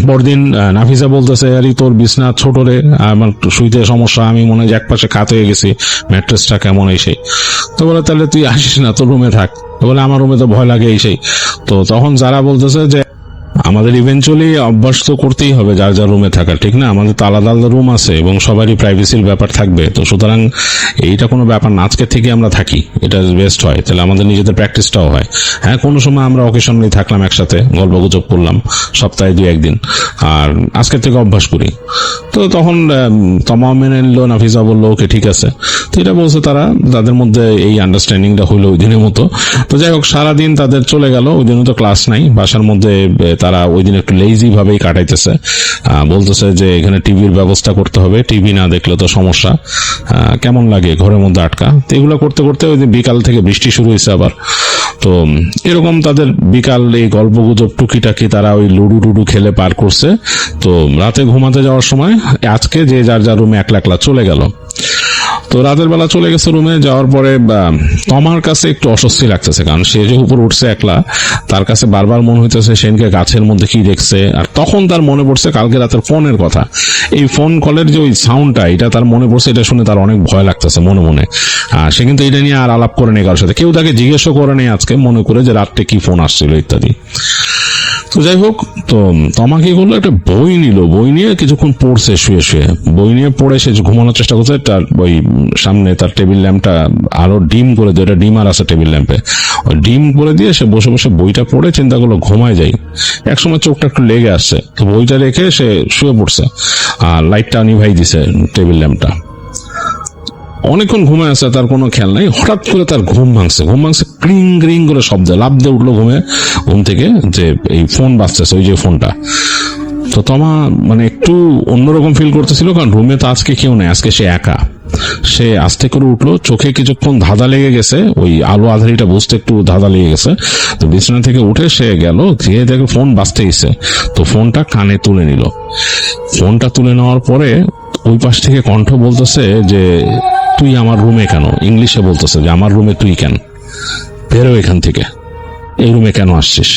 পরদিন নাফিসা বলতেছে, আরে তোর বিছনা ছোট রে, আমার শুইতে সমস্যা, আমি মনে হয় এক পাশে খাত হয়ে গেছি, ম্যাট্রেসটা কেমন এই সেই। তো বলে তাহলে তুই আসিস না, তোর রুমে থাক। তো বলে আমার রুমে তো ভয় লাগে এই সেই। তো তখন যারা বলতেছে যে আমাদের ইভেনচুয়ালি অভ্যাস তো করতেই হবে যার যার রুমে থাকা, ঠিক না? আমাদের তো আলাদা আলাদা রুম আছে এবং সবারই প্রাইভেসির ব্যাপার থাকবে। তো সুতরাং এইটা কোনো ব্যাপার না, আজকে থেকে আমরা থাকি, এটা বেস্ট হয়, তাহলে আমাদের নিজেদের প্র্যাকটিসটাও হয়। হ্যাঁ, কোনো সময় আমরা অকেশনালি থাকলাম একসাথে, গল্প গুজব করলাম সপ্তাহে 2-1 দিন, আর আজকের থেকে অভ্যাস করি। তো তখন তমা মেনে নিল, নাফিসা বললো ওকে ঠিক আছে। তো এটা বলছে তারা, তাদের মধ্যে এই আন্ডারস্ট্যান্ডিংটা হইলো ওই দিনের মতো। তো যাই হোক, সারাদিন তাদের চলে গেল। ওই দিনও তো ক্লাস নাই, বাসার মধ্যে তারা ওই দিন একটু লেজি ভাবেই কাটাইতেছে। বলতেছে যে এখানে টিভির ব্যবস্থা করতে হবে, টিভি না দেখলে তো সমস্যা, কেমন লাগে ঘরের মধ্যে আটকা। তো এগুলো করতে করতে ওই দিন বিকাল থেকে বৃষ্টি শুরু হয়েছে আবার। তো এরকম তাদের বিকাল এই গল্প গুজব টুকিটাকি তারা ওই লুডু টুডু খেলে পার করছে। তো রাতে ঘুমাতে যাওয়ার সময় আজকে যে যার যার রুমে একলা একলা চলে গেল। তো রাতের বেলা চলে গেছে রুমে। যাওয়ার পরে তমার কাছে একটু অস্বস্তি লাগতেছে, কারণ সে যে উপর উঠছে একলা, তার কাছে বারবার মনে হইতেছে সেদিনকে গাছের মধ্যে কি দেখছে। আর তখন তার মনে পড়ছে কালকে রাতের ফোনের কথা, এই ফোন কলের যে ওই সাউন্ডটা, এটা তার মনে পড়ছে। এটা শুনে তার অনেক ভয় লাগতেছে মনে মনে। সে কিন্তু এটা নিয়ে আর আলাপ করে নেই কারোর সাথে, কেউ তাকে জিজ্ঞেসও করে নেই আজকে, মনে করে যে রাত্রে কি ফোন আসছিল ইত্যাদি। তো যাই হোক, তো তমা কি করলো, একটা বই নিল, বই নিয়ে কিছুক্ষণ পড়ছে শুয়ে শুয়ে। বই নিয়ে পড়ে সে ঘুমানোর চেষ্টা করছে। তার ওই সামনে তার টেবিল ল্যাম্পটা আরো ডিম করে দিয়ে, ওটা ডিমার আছে টেবিল ল্যাম্পে, ওই ডিম করে দিয়ে সে বসে বসে বইটা পড়ে চিন্তা করলো ঘুমায় যাই। একসময় চোখটা একটু লেগে আসছে, তো বইটা রেখে সে শুয়ে পড়ছে আর লাইটটা নিভাই দিছে টেবিল ল্যাম্পটা। অনেকক্ষণ ঘুমে আছে, তার কোনো খেয়াল নাই। হঠাৎ করে তার ঘুম ভাঙছে, ক্রিং ক্রিং করে শব্দে লাফ দিয়ে উঠলো ঘুম থেকে, যে এই ফোন বাজতেছে, ওই যে ফোনটা। তো তমা মানে একটু অন্যরকম ফিল করতেছিল, কারণ রুমে তো আজকে কেউ নেই, আজকে সে একা। সে আস্তে করে উঠলো, চোখে কিছুক্ষণ ধাঁধা লেগে গেছে, ওই আলো আধারিটা বুঝতে একটু ধাঁধা লেগে গেছে। তো বিছানা থেকে উঠে সে গেল, গিয়ে দেখে ফোন বাজতে গেছে। তো ফোনটা কানে তুলে নিল। ফোনটা তুলে নেওয়ার পরে ওই পাশ থেকে কণ্ঠ বলতেছে যে তুই আমার রুমে কেন, ইংলিশে বলতেছে যে আমার রুমে তুই কেন, বেরো এখান থেকে, এই রুমে কেন আসছিস।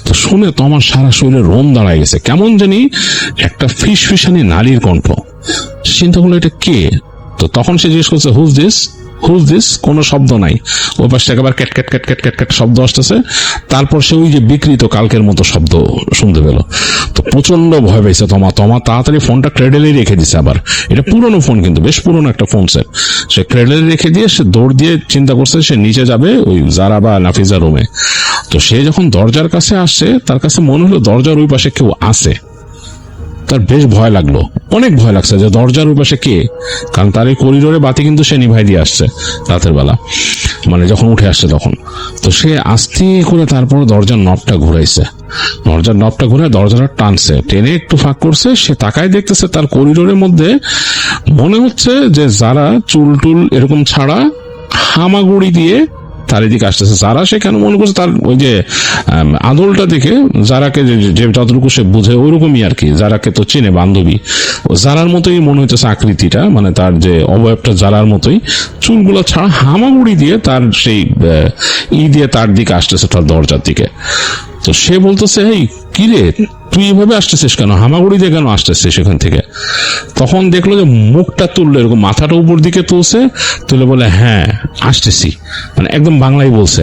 তো শুনে তো আমার সারা শরীরে রোম দাঁড়ায় গেছে, কেমন জানি একটা ফিসফিসানি নারীর কণ্ঠ। চিন্তা করলো এটা কে। তো তখন সে জিজ্ঞেস করছে হুজ দিস, কোনো শব্দ নাই। ওই পাশে একেবারে cat cat cat cat cat cat শব্দ আসতেছে। তারপর সে ওই যে বিকৃত কালকের মতো শব্দ শুনতে পেল। তো প্রচন্ড ভয় পেয়েছে তমা তাড়াতাড়ি ফোনটা ক্রেডেলেই রেখে দিছে। আবার এটা পুরনো ফোন, কিন্তু বেশ পুরনো একটা ফোন সেট। সে ক্রেডেলে রেখে দিয়ে সে দৌড় দিয়ে চিন্তা করছে সে নিচে যাবে ওই জারা বা নাফিজা রুমে। তো সে যখন দরজার কাছে আসছে, তার কাছে মনে হলো দরজার ওই পাশে কেউ আছে। তার বেশ ভয় লাগলো, অনেক ভয় লাগছে যে দরজার ওই পাশে কে, কারণ তার এই করিডোরে বাতি কিন্তু সে নিভাই দিয়ে আসছে রাতের বেলা, মানে যখন উঠে আসছে তখন। তো সে আস্তে করে তারপর দরজার নবটা ঘুরাইছে, দরজাটা টানছে, টেনে একটু ফাঁক করছে। সে তাকায় দেখতেছে তার করিডোরের মধ্যে মনে হচ্ছে যে যারা চুল টুল এরকম ছাড়া হামাগুড়ি দিয়ে তার এদিকে আসতেছে। যারা সে কেন মনে করছে তার ওই যে আদলটা দেখে যারাকে যে যতটুকু সে বুঝে ওইরকমই আর কি, যারাকে তো চেনে বান্ধবী, যারার মতোই মনে হচ্ছে আকৃতিটা, মানে তার যে অবয়বটা যারার মতোই, চুলগুলো ছাড়া হামাগুড়ি দিয়ে তার সেই দিয়ে তার দিকে আসতেছে, তার দরজার দিকে। তো সে বলতেছে এই কি রে, তুই এভাবে আসতেছিস কেন, হামাগুড়ি দিয়ে কেন আসতেছিস সেখান থেকে। তখন দেখলো যে মুখটা তুললো, এরকম মাথাটা উপর দিকে তুলে বলে হ্যাঁ আসতেছি, মানে একদম বাংলায় বলছে।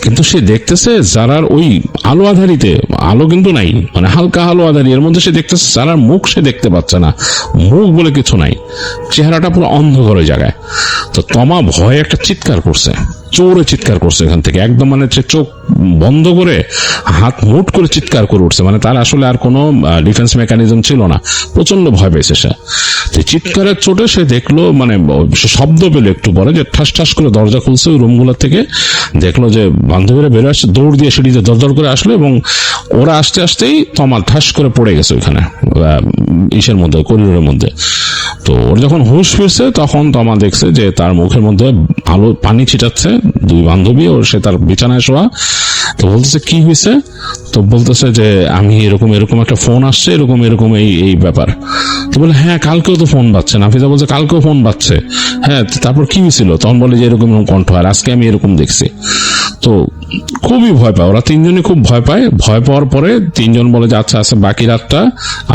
কিন্তু সে দেখতেছে যারার ওই আলো আধারিতে, আলো কিন্তু নাই, মানে হালকা আলো আধারি, এর মধ্যে সে দেখতেছে যারার মুখ সে দেখতে পাচ্ছে না, মুখ বলে কিছু নাই, চেহারাটা পুরো অন্ধকার জায়গায়। তো তমা ভয়ে একটা চিৎকার করছে, জোরে চিৎকার করছে এখান থেকে, একদম মানে চোখ বন্ধ করে হাত মুট করে চিৎকার করে উঠছে। মানে তার আসলে আর কোনো ডিফেন্স মেকানিজম ছিল না, প্রচন্ড ভয় পেয়েছে সে। চিৎকারের চোটে সে দেখলো, মানে শব্দ পেল একটু পরে যে ঠাস ঠাস করে দরজা খুলছে ওই রুমগুলোর থেকে। দেখলো যে বান্ধবীরা বেরো আসছে, দৌড় দিয়ে সিঁড়িতে দরদর করে আসলো, এবং ওরা আসতে আসতেই তমা ঠাস করে পড়ে গেছে ওইখানে ইসের মধ্যে, করিডোরের মধ্যে। তো ওর যখন হুঁশ ফিরছে তখন তমা দেখছে যে তার মুখের মধ্যে আলো পানি ছিটাচ্ছে দুই বান্ধবী, ও সে তার বিছানায় শোয়া। তো বলতেছে কি হয়েছে, তো বলতেছে যে আমি এরকম এরকম একটা ফোন আসছে, এরকম এরকম এই এই ব্যাপার। তো বলে হ্যাঁ কালকেও তো ফোন বাজছে। নাফিজা বলছে কালকেও ফোন বাজছে, হ্যাঁ তারপর কি হয়েছিল? তখন বলে যে এরকম এরকম কণ্ঠ, আর আজকে আমি এরকম দেখছি। তো খুবই ভয় পায়, ওরা তিনজনই খুব ভয় পায়। ভয় পাওয়ার পরে তিনজন বলে যে আচ্ছা আচ্ছা বাকি রাতটা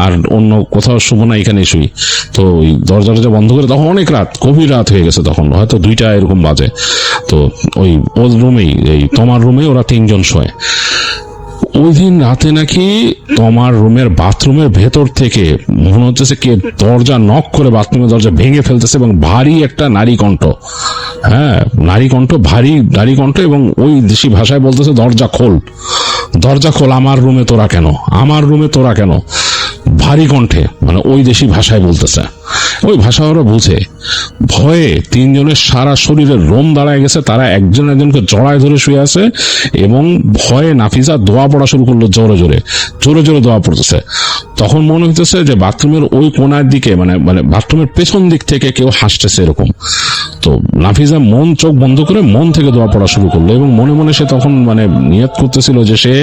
আর অন্য কোথাও শুবো না, এখানে শুই। তো ওই দরজা বন্ধ করে, তখন অনেক রাত, গভীর রাত হয়ে গেছে, তখন হয়তো 2টা এরকম বাজে। তো ওই ওর রুমেই, এই তোমার রুমে ওরা তিনজন শোয়। ওই দিন রাতে নাকি তোমার রুমের বাথরুমের ভেতর থেকে মনে হচ্ছে কে দরজা নক করে বাথরুমের দরজা ভেঙে ফেলতেছে, এবং ভারী একটা নারী কণ্ঠ, হ্যাঁ নারী কণ্ঠ, ভারী নারী কণ্ঠ, এবং ওই দেশি ভাষায় বলতেছে দরজা খোল, দরজা খোল, আমার রুমে তোরা কেন, আমার রুমে তোরা কেন, ভারী কণ্ঠে, মানে ওই দেশি ভাষায় বলতেছে। ওই ভাষা ওরা বুঝে। ভয়ে তিনজনের সারা শরীরের রোম দাঁড়ায় গেছে, তারা একজন একজনকে জড়ায় ধরে শুয়ে আছে, এবং ভয়ে নাফিজা দোয়া পড়া শুরু করলো, জোরে জোরে জোরে জোরে দোয়া পড়তেছে। তখন মনে হইতেছে যে বাথরুমের ওই কোনার দিকে, মানে মানে বাথরুমের পেছন দিক থেকে কেউ হাসতেছে এরকম। তো নাফিজা চোখ বন্ধ করে মন থেকে দোয়া পড়া শুরু করলো, এবং মনে মনে সে তখন মানে নিয়ত করতেছিল যে সে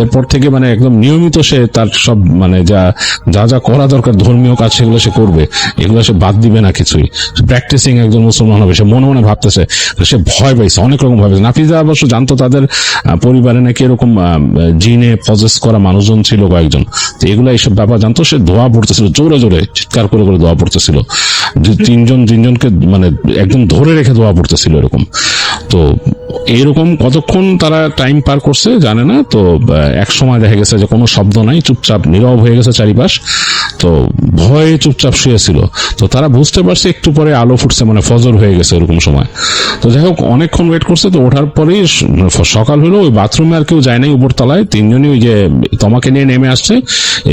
এরপর থেকে মানে একদম নিয়মিত সে তার সব মানে যা যা যা করা দরকার ধর্মীয় কাজ সেগুলো সে করবে, এগুলো সে বাদ দিবে না কিছুই। প্র্যাকটিসিং একজন মুসলমান হবে, সে মনে মনে ভাবতেছে। সে ভয় পাইছে, অনেক রকম ভয় পাইছে। নাফিজা অবশ্য জানতো তাদের পরিবারে নাকি এরকম জিনে পজেস করা মানুষজন ছিল কয়েকজন, তো এগুলো এইসব ব্যাপার জানতো। সে দোয়া পড়তেছিল, জোরে জোরে চিৎকার করে করে দোয়া পড়তেছিল, তিনজনকে মানে একদম ধরে রেখে দোয়া পড়তেছিল এরকম। তো এইরকম কতক্ষণ তারা টাইম পার করছে জানে না। তো এক সময় দেখা গেছে যে কোনো শব্দ নাই, চুপচাপ নীরব হয়ে গেছে চারিপাশ। তো ভয়ে চুপচাপ শুয়েছিল। তো তারা বুঝতে পারছে একটু পরে আলো ফুটছে, মানে ফজর হয়ে গেছে এরকম সময়। তো যাই হোক অনেকক্ষণ ওয়েট করছে। তো ওঠার পরেই সকাল হলো। ওই বাথরুমে আর কেউ যায় নাই, উপর তলায় তিনজনই ওই যে তোমাকে নিয়ে নেমে আসছে,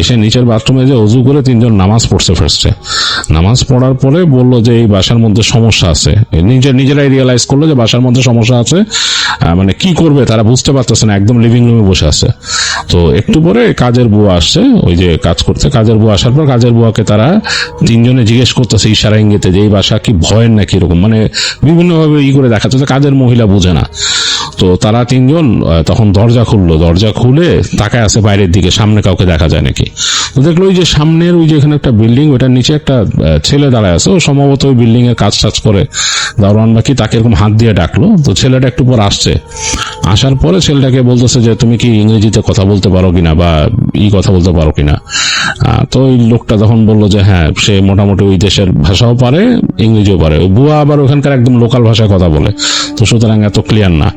এসে নিচের বাথরুমে যে অজু করে তিনজন নামাজ পড়ছে। ফার্স্টে নামাজ পড়ার পরে বললো যে এই বাসার মধ্যে সমস্যা আছে। নিজেরাই রিয়েলাইজ করলো যে বাসার মধ্যে সমস্যা আছে। মানে কি করবে তারা বুঝতে পারতেছে না, একদম লিভিং রুমে বসে আছে। তো একটু পরে কাজের বুয়া আসছে ওই যে কাজ করতে। কাজের বুয়া আসার পর কাজের বুয়াকে তারা তিনজনে জিজ্ঞেস করতেছে ইশারা ইঙ্গিতে যে এই বাসা কি ভয়ের নাকি এরকম, মানে বিভিন্নভাবে করে দেখাচ্ছে। কাজের মহিলা বুঝে না। তো তারা তিনজন তখন দরজা খুললো, দরজা খুলে তাকায় আছে বাইরের দিকে, সামনে কাউকে দেখা যায় নাকি। তো দেখলো ওই যে সামনের ওই যে এখানে একটা বিল্ডিং, ওইটার নিচে একটা ছেলে দাঁড়ায় আছে। ও সম্ভবত ওই বিল্ডিং এর কাজ টাজ করে, দারোয়ান নাকি, তাকে এরকম হাত দিয়ে ডাকলো। তো ছেলেটা একটু পর আসছে। আসার পরে ছেলেটাকে বলতেছে যে তুমি কি ইংরেজিতে কথা বলতে পারো কিনা, বা কথা বলতে পারো কিনা। তো ওই লোকটা তখন বললো যে হ্যাঁ সে মোটামুটি ওই দেশের ভাষাও পারে, ইংরেজিও পারে। ওই বুয়া আবার ওখানকার একদম লোকাল ভাষায় কথা বলে, তো সুতরাং এত ক্লিয়ার না।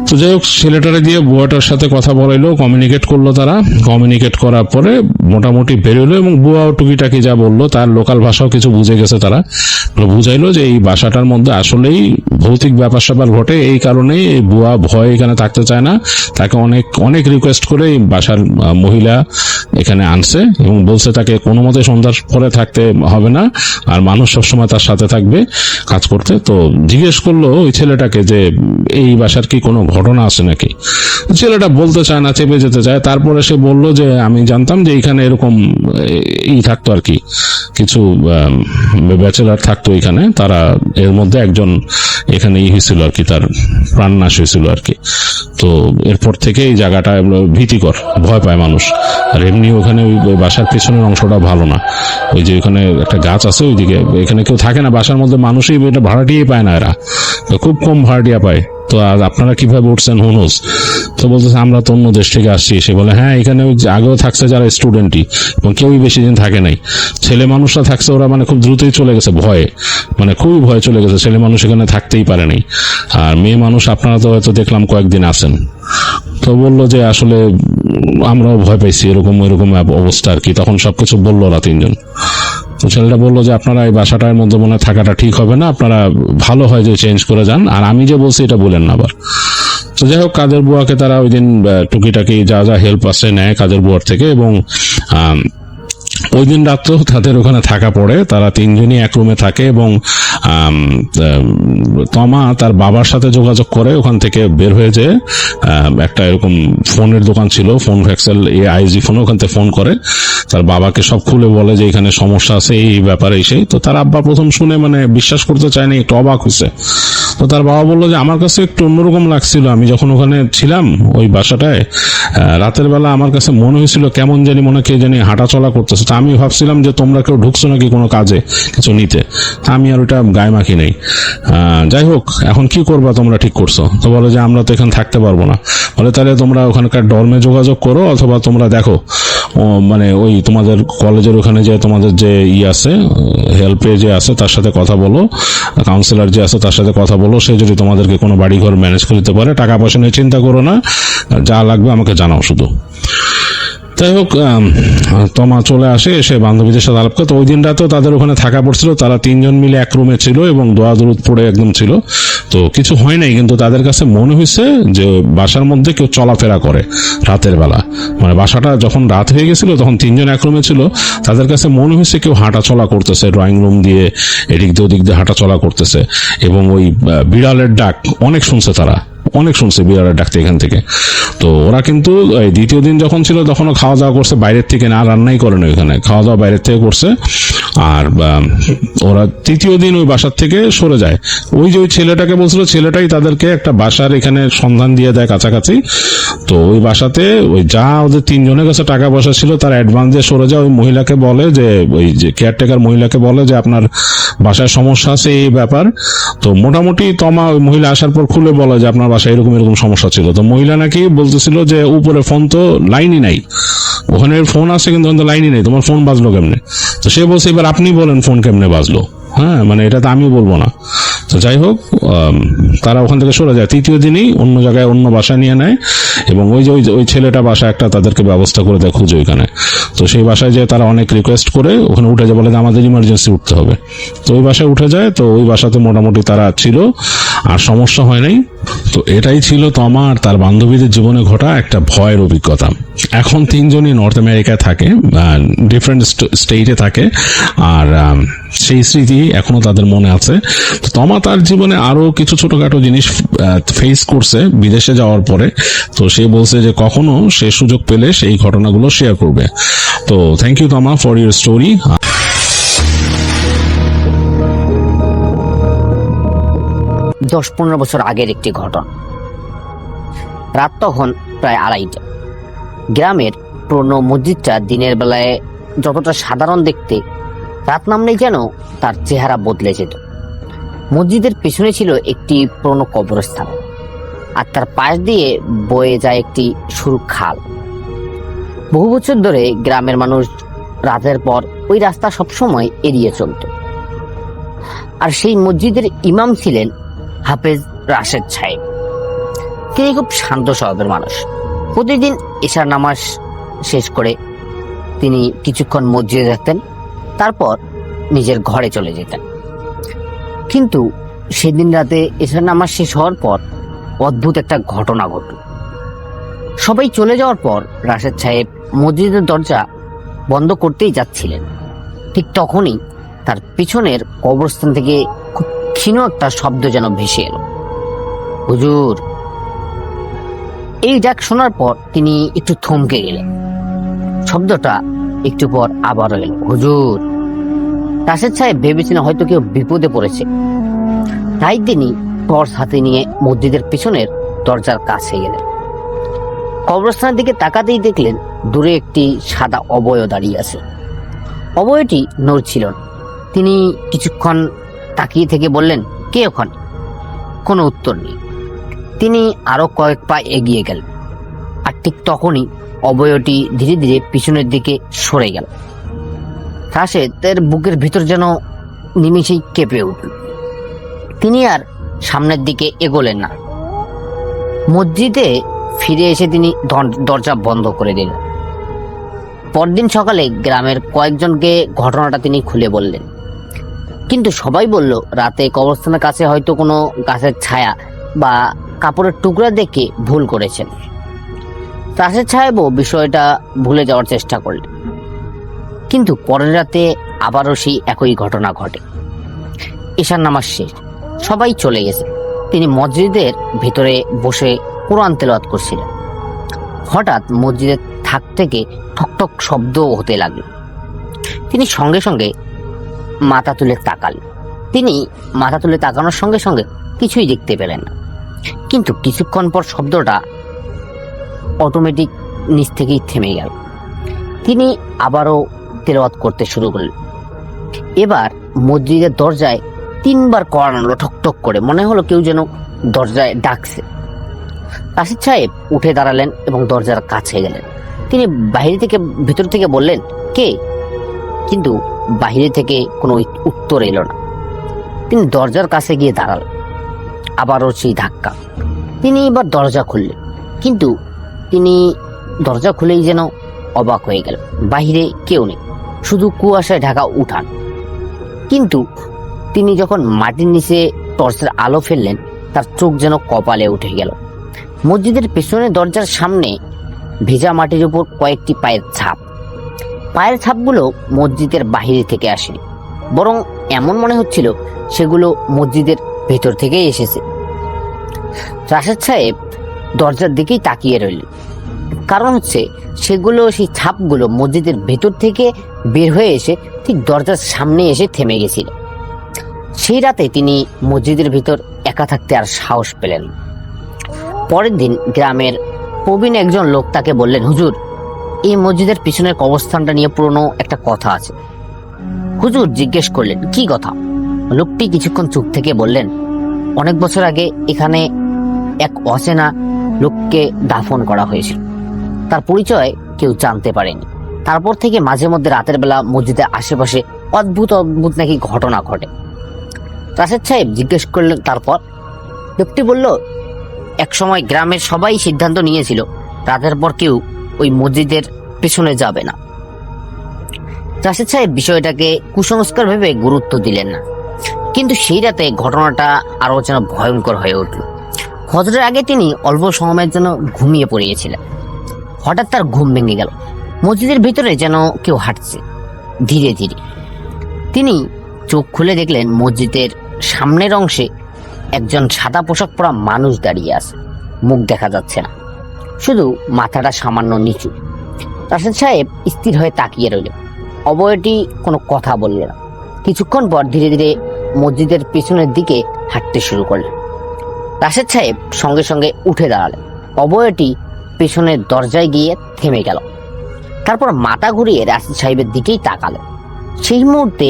তো যাই হোক ছেলেটারে দিয়ে বুয়াটার সাথে কথা বলাইলো, কমিউনিকেট করলো তারা। কমিউনিকেট করার পরে মোটামুটি বেরোলো, এবং বুয়াও টুকিটাকি যা বললো তার লোকাল ভাষাও কিছু বুঝে গেছে। তারা বুঝাইলো যে এই বাসাটার মধ্যে আসলেই ভৌতিক ব্যাপার স্যাপার ঘটে, এই কারণেই এই বুয়া ভয় এখানে থাকতে চায় না। তাকে অনেক অনেক রিকোয়েস্ট করে এই বাসার মহিলা এখানে আনছে, এবং বলছে তাকে কোনো মতে সন্ধ্যার পরে থাকতে হবে না, আর মানুষ সবসময় তার সাথে থাকবে কাজ করতে। তো জিজ্ঞেস করলো ওই ছেলেটাকে যে এই বাসার কি কোনো ঘটনা আছে নাকি। ছেলেটা বলতে চায় না, চেপে যেতে চায়। তারপরে সে বলল যে আমি জানতাম যে এখানে এরকম থাকতো আর কি, কিছু ব্যাচেলার থাকতো এখানে, তারা এর মধ্যে একজন এখানে হয়েছিল আর কি, তার প্রাণনাশ হয়েছিল আর কি। তো এরপর থেকে এই জায়গাটা ভীতিকর, ভয় পায় মানুষ। আর এমনি ওখানে ওই বাসার পেছনের অংশটা ভালো না, ওই যে ওখানে একটা গাছ আছে ওইদিকে, এখানে কেউ থাকে না বাসার মধ্যে, মানুষই এটা ভাড়াটিয়ে পায় না, এরা খুব কম ভাড়াটিয়া পায়। তো আজ আপনারা কিভাবে উঠছেন হুনুস। তো বলতেছে আমরা তো অন্য দেশ থেকে আসছি। সে বলে হ্যাঁ এখানে ওই আগেও থাকছে যারা স্টুডেন্টই, এবং কেউই বেশি দিন থাকে নাই। ছেলে মানুষরা থাকছে, ওরা মানে খুব দ্রুতই চলে গেছে ভয়ে, মানে খুবই ভয় চলে গেছে। ছেলে মানুষ এখানে থাকতেই পারে নাই। আর মেয়ে মানুষ আপনারা তো হয়তো দেখলাম কয়েকদিন আছেন। তো বললো যে আসলে আমরাও ভয় পাইছি, এরকম অবস্থা আর কি। তখন সবকিছু বললো ওরা তিনজন। তো ছেলেটা বললো যে আপনারা এই বাসাটার মধ্যে মনে থাকাটা ঠিক হবে না, আপনারা ভালো হয় যে চেঞ্জ করে যান, আর আমি যে বলছি এটা বলেন না আবার। তো যাই হোক কাজের বুয়াকে তারা ওই দিন টুকিটাকি যা যা হেল্প আছে নেয় কাজের বুয়ার থেকে, এবং ওই দিন রাত্রেও তাদের ওখানে থাকা পড়ে, তারা তিনজনই এক রুমে থাকে এবং তমা তার বাবার সাথে যোগাযোগ করে ওখান থেকে বের হয়ে যেয়ে একটা এরকম ফোনের দোকান ছিল, ফোন ফ্যাক্সেল আইজি ফোন, ওখান থেকে ফোন করে তার বাবাকে সব খুলে বলে যে এখানে সমস্যা আছে এই ব্যাপারে সেই। তো তার আব্বা প্রথম শুনে মানে বিশ্বাস করতে চায়নি, একটু অবাক হয়েছে। তো তার বাবা বললো যে আমার কাছে একটু অন্যরকম লাগছিল, আমি যখন ওখানে ছিলাম ওই বাসাটায় রাতের বেলা আমার কাছে মনে হয়েছিল কেমন জানি মনে কে জানি হাঁটা চলা করতেছে। তা আমি ভাবছিলাম যে তোমরা কেউ ঢুকছো নাকি কোনো কাজে কিছু নিতে, তা আমি আর ওটা গায়ে মাখি নেই। যাই হোক, এখন কি করবা তোমরা ঠিক করছো? তো বলে যে আমরা তো এখানে থাকতে পারবো না। বলে তাহলে তোমরা ওখানকার ডর্মে যোগাযোগ করো, অথবা তোমরা দেখো মানে ওই তোমাদের কলেজের ওখানে যে তোমাদের যে আছে হেল্পে যে আছে তার সাথে কথা বলো, কাউন্সিলর যে আছে তার সাথে কথা বলো, সে যদি তোমাদেরকে কোনো বাড়ি ঘর ম্যানেজ করে দিতে পারে। টাকা পয়সা নিয়ে চিন্তা করো না, যা লাগবে আমাকে জানাও শুধু। যাই হোক, তমা চলে আসে, এসে বান্ধবীদের সাথে আলাপ করে। তো ওই দিন রাতেও তাদের ওখানে থাকা পড়ছিল, তারা তিনজন মিলে এক রুমে ছিল এবং দোয়া দরুদ পড়ে একদম ছিল। তো কিছু হয় নাই, কিন্তু তাদের কাছে মনে হয়েছে যে বাসার মধ্যে কেউ চলাফেরা করে রাতের বেলা। মানে বাসাটা যখন রাত হয়ে গেছিল তখন তিনজন এক রুমে ছিল, তাদের কাছে মনে হয়েছে কেউ হাঁটা চলা করতেছে, ড্রয়িং রুম দিয়ে এদিক দিয়ে ওদিক দিয়ে হাঁটা চলা করতেছে। এবং ওই বিড়ালের ডাক অনেক শুনছে, তারা অনেক শুনছে বিড়ালের ডাকতে এখান থেকে। তো ওরা কিন্তু দ্বিতীয় দিন যখন ছিল তখনও খাওয়া দাওয়া করছে বাইরের থেকে, না রান্নাই করে না, ওইখানে খাওয়া দাওয়া বাইরের থেকে করছে। আর ওরা তৃতীয় দিন ওই বাসার থেকে সরে যায়। ওই যে ওই ছেলেটাকে বলছিল, ছেলেটাই তাদেরকে একটা বাসার এখানে সন্ধান দিয়ে দেয় কাছাকাছি। তো ওই বাসাতে ওই যা ওদের তিনজনের কাছে টাকা পয়সা ছিল তার অ্যাডভান্স দিয়ে সরে যায়। ওই মহিলাকে বলে যে, ওই যে কেয়ারটেকার মহিলাকে বলে যে আপনার বাসায় সমস্যা আছে এই ব্যাপার। তো মোটামুটি তমা ওই মহিলা আসার পর খুলে বলে যে আপনার বাসায় এরকম এরকম সমস্যা ছিল। তো মহিলা নাকি বলতেছিল যে উপরে ফোন তো লাইনই নাই, ওখানে ফোন আছে কিন্তু লাইনই নেই, তোমার ফোন বাজলো কেমনে? তো সে বলছে এবার আপনি বলেন ফোন কেমনে বাজলো, হ্যাঁ মানে এটা তো আমি বলবো না। তো যাই হোক, তারা ওখান থেকে সরে যায়। তৃতীয় দিনই অন্য জায়গায় অন্য বাসা নিয়ে নেয় এবং ওই যে ওই ছেলেটা বাসা একটা তাদেরকে ব্যবস্থা করে দেয় খুঁজে ওইখানে। তো সেই বাসায় যে তারা অনেক রিকোয়েস্ট করে ওখানে উঠে যায়, বলে যে আমাদের ইমার্জেন্সি উঠতে হবে। তো ওই বাসায় উঠে যায়। তো ওই বাসাতে মোটামুটি তারা ছিল, আর সমস্যা হয় নাই। তো এটাই ছিল তমা আর তার বান্ধবীদের জীবনে ঘটা একটা ভয়ের অভিজ্ঞতা। এখন তিনজনই নর্থ আমেরিকায় থাকে, ডিফারেন্ট স্টেটে থাকে, আর সেই স্মৃতি এখনো তাদের মনে আছে। তো তমা তার জীবনে আরো কিছু ছোটখাটো জিনিস ফেস করছে বিদেশে যাওয়ার পরে। তো সে বলছে যে কখনো সে সুযোগ পেলে সেই ঘটনাগুলো শেয়ার করবে। তো থ্যাংক ইউ তমা ফর ইউর স্টোরি। 10-15 বছর আগের একটি ঘটনা। রাত তখন প্রায় 2:30। গ্রামের পুরনো মসজিদটা দিনের বেলায় যতটা সাধারণ দেখতে, রাত নামলেই যেন তার চেহারা বদলে যেত। মসজিদের পেছনে ছিল একটি পুরনো কবরস্থান, আর তার পাশ দিয়ে বয়ে যায় একটি সরু খাল। বহু বছর ধরে গ্রামের মানুষ রাতের পর ওই রাস্তা সবসময় এড়িয়ে চলত। আর সেই মসজিদের ইমাম ছিলেন হাফেজ রাশেদ সাহেব। তিনি খুব শান্ত স্বভাবের মানুষ। প্রতিদিন এশার নামাজ শেষ করে তিনি কিছুক্ষণ মসজিদে থাকতেন, তারপর নিজের ঘরে চলে যেতেন। কিন্তু সেদিন রাতে এশার নামাজ শেষ হওয়ার পর অদ্ভুত একটা ঘটনা ঘটল। সবাই চলে যাওয়ার পর রাশেদ সাহেব মসজিদের দরজা বন্ধ করতেই যাচ্ছিলেন, ঠিক তখনই তার পিছনের কবরস্থান থেকে খুব ক্ষীণ একটা শব্দ যেন ভেসে এলো, হুজুর। এই ডাক শোনার পর তিনি একটু থমকে গেলেন। শব্দটা একটু পর আবারও এলো, হুজুর। রাশেদ সাহেব ভেবেছিলেন হয়তো কেউ বিপদে পড়েছে, তাই তিনি টর্চ হাতে নিয়ে মসজিদের পিছনের দরজার কাছে গেলেন। কবরস্থানের দিকে তাকাতেই দেখলেন দূরে একটি সাদা অবয়ব দাঁড়িয়ে আছে। অবয়বটি নড়ছিল না। তিনি কিছুক্ষণ তাকিয়ে থেকে বললেন, কে ওখানে? কোনো উত্তর নেই। তিনি আরো কয়েক পা এগিয়ে গেলেন, আর ঠিক তখনই অবয়বটি ধীরে ধীরে পিছনের দিকে সরে গেল। রাশেদের বুকের ভিতর যেন নিমেষেই কেঁপে উঠল। তিনি আর সামনের দিকে এগোলেন না। মসজিদে ফিরে এসে তিনি দরজা বন্ধ করে দিলেন। পরদিন সকালে গ্রামের কয়েকজনকে ঘটনাটা তিনি খুলে বললেন, কিন্তু সবাই বলল রাতে কবরস্থানের কাছে হয়তো কোনো গাছের ছায়া বা কাপড়ের টুকরা দেখে ভুল করেছেন। রাশেদ সাহেবও বিষয়টা ভুলে যাওয়ার চেষ্টা করলেন, কিন্তু পরের রাতে আবারও সেই একই ঘটনা ঘটে। ঈশার নামাজ শেষ, সবাই চলে গেছে। তিনি মসজিদের ভিতরে বসে কোরআন তেলাওয়াত করছিলেন। হঠাৎ মসজিদের থাক থেকে ঠকঠক শব্দ হতে লাগলো। তিনি সঙ্গে সঙ্গে মাথা তুলে তাকালেন। তিনি মাথা তুলে তাকানোর সঙ্গে সঙ্গে কিছুই দেখতে পেলেন না, কিন্তু কিছুক্ষণ পর শব্দটা অটোমেটিক নিচ থেকেই থেমে গেল। তিনি আবারও তেলাওয়াত করতে শুরু করলেন। এবার মসজিদের দরজায় 3বার কড়া নাড়ল ঠকঠক করে, মনে হলো কেউ যেন দরজায় ডাকছে। রাশিদ সাহেব উঠে দাঁড়ালেন এবং দরজার কাছে গেলেন। তিনি ভিতর থেকে বললেন, কে? কিন্তু বাহিরে থেকে কোনো উত্তর এলো না। তিনি দরজার কাছে গিয়ে দাঁড়ালেন। আবারও সেই ধাক্কা। তিনি এবার দরজা খুললেন, কিন্তু তিনি দরজা খুলেই যেন অবাক হয়ে গেল। বাহিরে কেউ নেই, শুধু কুয়াশায় ঢাকা উঠান। কিন্তু তিনি যখন মাটির নিচে টর্চের আলো ফেললেন, তার চোখ যেন কপালে উঠে গেল। মসজিদের পেছনে দরজার সামনে ভেজা মাটির উপর কয়েকটি পায়ের ছাপ। পায়ের ছাপগুলো মসজিদের বাহিরে থেকে আসেনি, বরং এমন মনে হচ্ছিল সেগুলো মসজিদের ভেতর থেকেই এসেছে। রাশেদ সাহেব দরজার দিকেই তাকিয়ে রইলেন, কারণ হচ্ছে সেই ছাপগুলো মসজিদের ভেতর থেকে বের হয়ে এসে ঠিক দরজার সামনে এসে থেমে গেছিল। সেই রাতে তিনি মসজিদের ভিতর একা থাকতে আর সাহস পেলেন। পরের দিন গ্রামের প্রবীণ একজন লোক তাকে বললেন, হুজুর, এই মসজিদের পিছনের কবরস্থানটা নিয়ে পুরনো একটা কথা আছে। হুজুর জিজ্ঞেস করলেন, কি কথা? লোকটি কিছুক্ষণ চুপ থেকে বললেন, অনেক বছর আগে এখানে এক অচেনা লোককে দাফন করা হয়েছিল। তার পরিচয় কেউ জানতে পারেনি। তারপর থেকে মাঝে মধ্যে রাতের বেলা মসজিদের আশেপাশে অদ্ভুত অদ্ভুত নাকি ঘটনা ঘটে। রাশেদ সাহেব জিজ্ঞেস করলেন, তারপর? লোকটি বলল, এক সময় গ্রামের সবাই সিদ্ধান্ত নিয়েছিল রাতের পর কেউ ওই মসজিদের পেছনে যাবে না। রাশেদ সাহেব বিষয়টাকে কুসংস্কার ভেবে গুরুত্ব দিলেন না, কিন্তু সেই রাতে ঘটনাটা আরো যেন ভয়ঙ্কর হয়ে উঠল। ফজরের আগে তিনি অল্প সময়ের জন্য ঘুমিয়ে পড়িয়েছিলেন। হঠাৎ তার ঘুম ভেঙে গেল। মসজিদের ভিতরে যেন কেউ হাঁটছে ধীরে ধীরে। তিনি চোখ খুলে দেখলেন মসজিদের সামনের অংশে একজন সাদা পোশাক পরা মানুষ দাঁড়িয়ে আছে। মুখ দেখা যাচ্ছে না, শুধু মাথাটা সামান্য নিচু। রাশেদ সাহেব স্থির হয়ে তাকিয়ে রইলেন। অবয়টি কোনো কথা বলল না। কিছুক্ষণ পর ধীরে ধীরে মসজিদের পেছনের দিকে হাঁটতে শুরু করলেন। রাশেদ সাহেব সঙ্গে সঙ্গে উঠে দাঁড়ালেন। অবয়টি পেছনের দরজায় গিয়ে থেমে গেল। তারপর মাথা ঘুরিয়ে রাশেদ সাহেবের দিকেই তাকালেন। সেই মুহূর্তে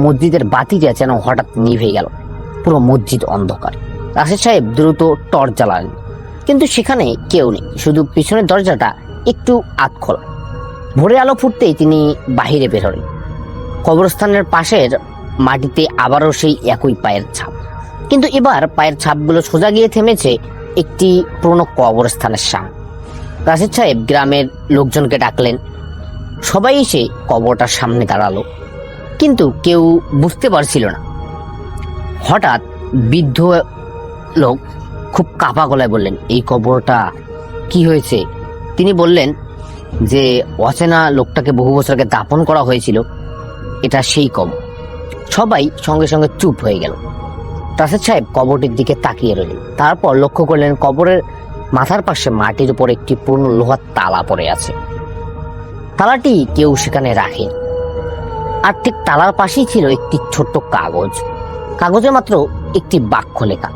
মসজিদের বাতিটা যেন হঠাৎ নিভে গেল। পুরো মসজিদ অন্ধকার। রাশেদ সাহেব দ্রুত টর্চ জ্বালালেন, কিন্তু সেখানে কেউ নেই, শুধু পিছনের দরজাটা একটু আধখোলা। ভোরের আলো ফুটতেই তিনি বাহিরে বের হলেন। কবরস্থানের পাশের মাটিতে আবারও সেই একই পায়ের ছাপ, কিন্তু এবার পায়ের ছাপগুলো সোজা গিয়ে থেমেছে একটি পুরনো কবরস্থানের সামনে। রাশেদ সাহেব গ্রামের লোকজনকে ডাকলেন। সবাই এসে কবরটার সামনে দাঁড়ালো, কিন্তু কেউ বুঝতে পারছিল না। হঠাৎ বৃদ্ধ লোক খুব কাঁপা গলায় বললেন, এই কবরটা কি হয়েছে? তিনি বললেন যে অচেনা লোকটাকে বহু বছর আগে দাফন করা হয়েছিল, এটা সেই কবর। সবাই সঙ্গে সঙ্গে চুপ হয়ে গেল। রাশেদ সাহেব কবরটির দিকে তাকিয়ে রইলেন। তারপর লক্ষ্য করলেন কবরের মাথার পাশে মাটির উপর একটি পুরনো লোহার তালা পড়ে আছে। তালাটি কেউ সেখানে রাখে, আর ঠিক তালার পাশেই ছিল একটি ছোট্ট কাগজ। কাগজে মাত্র একটি বাক্য লেখা,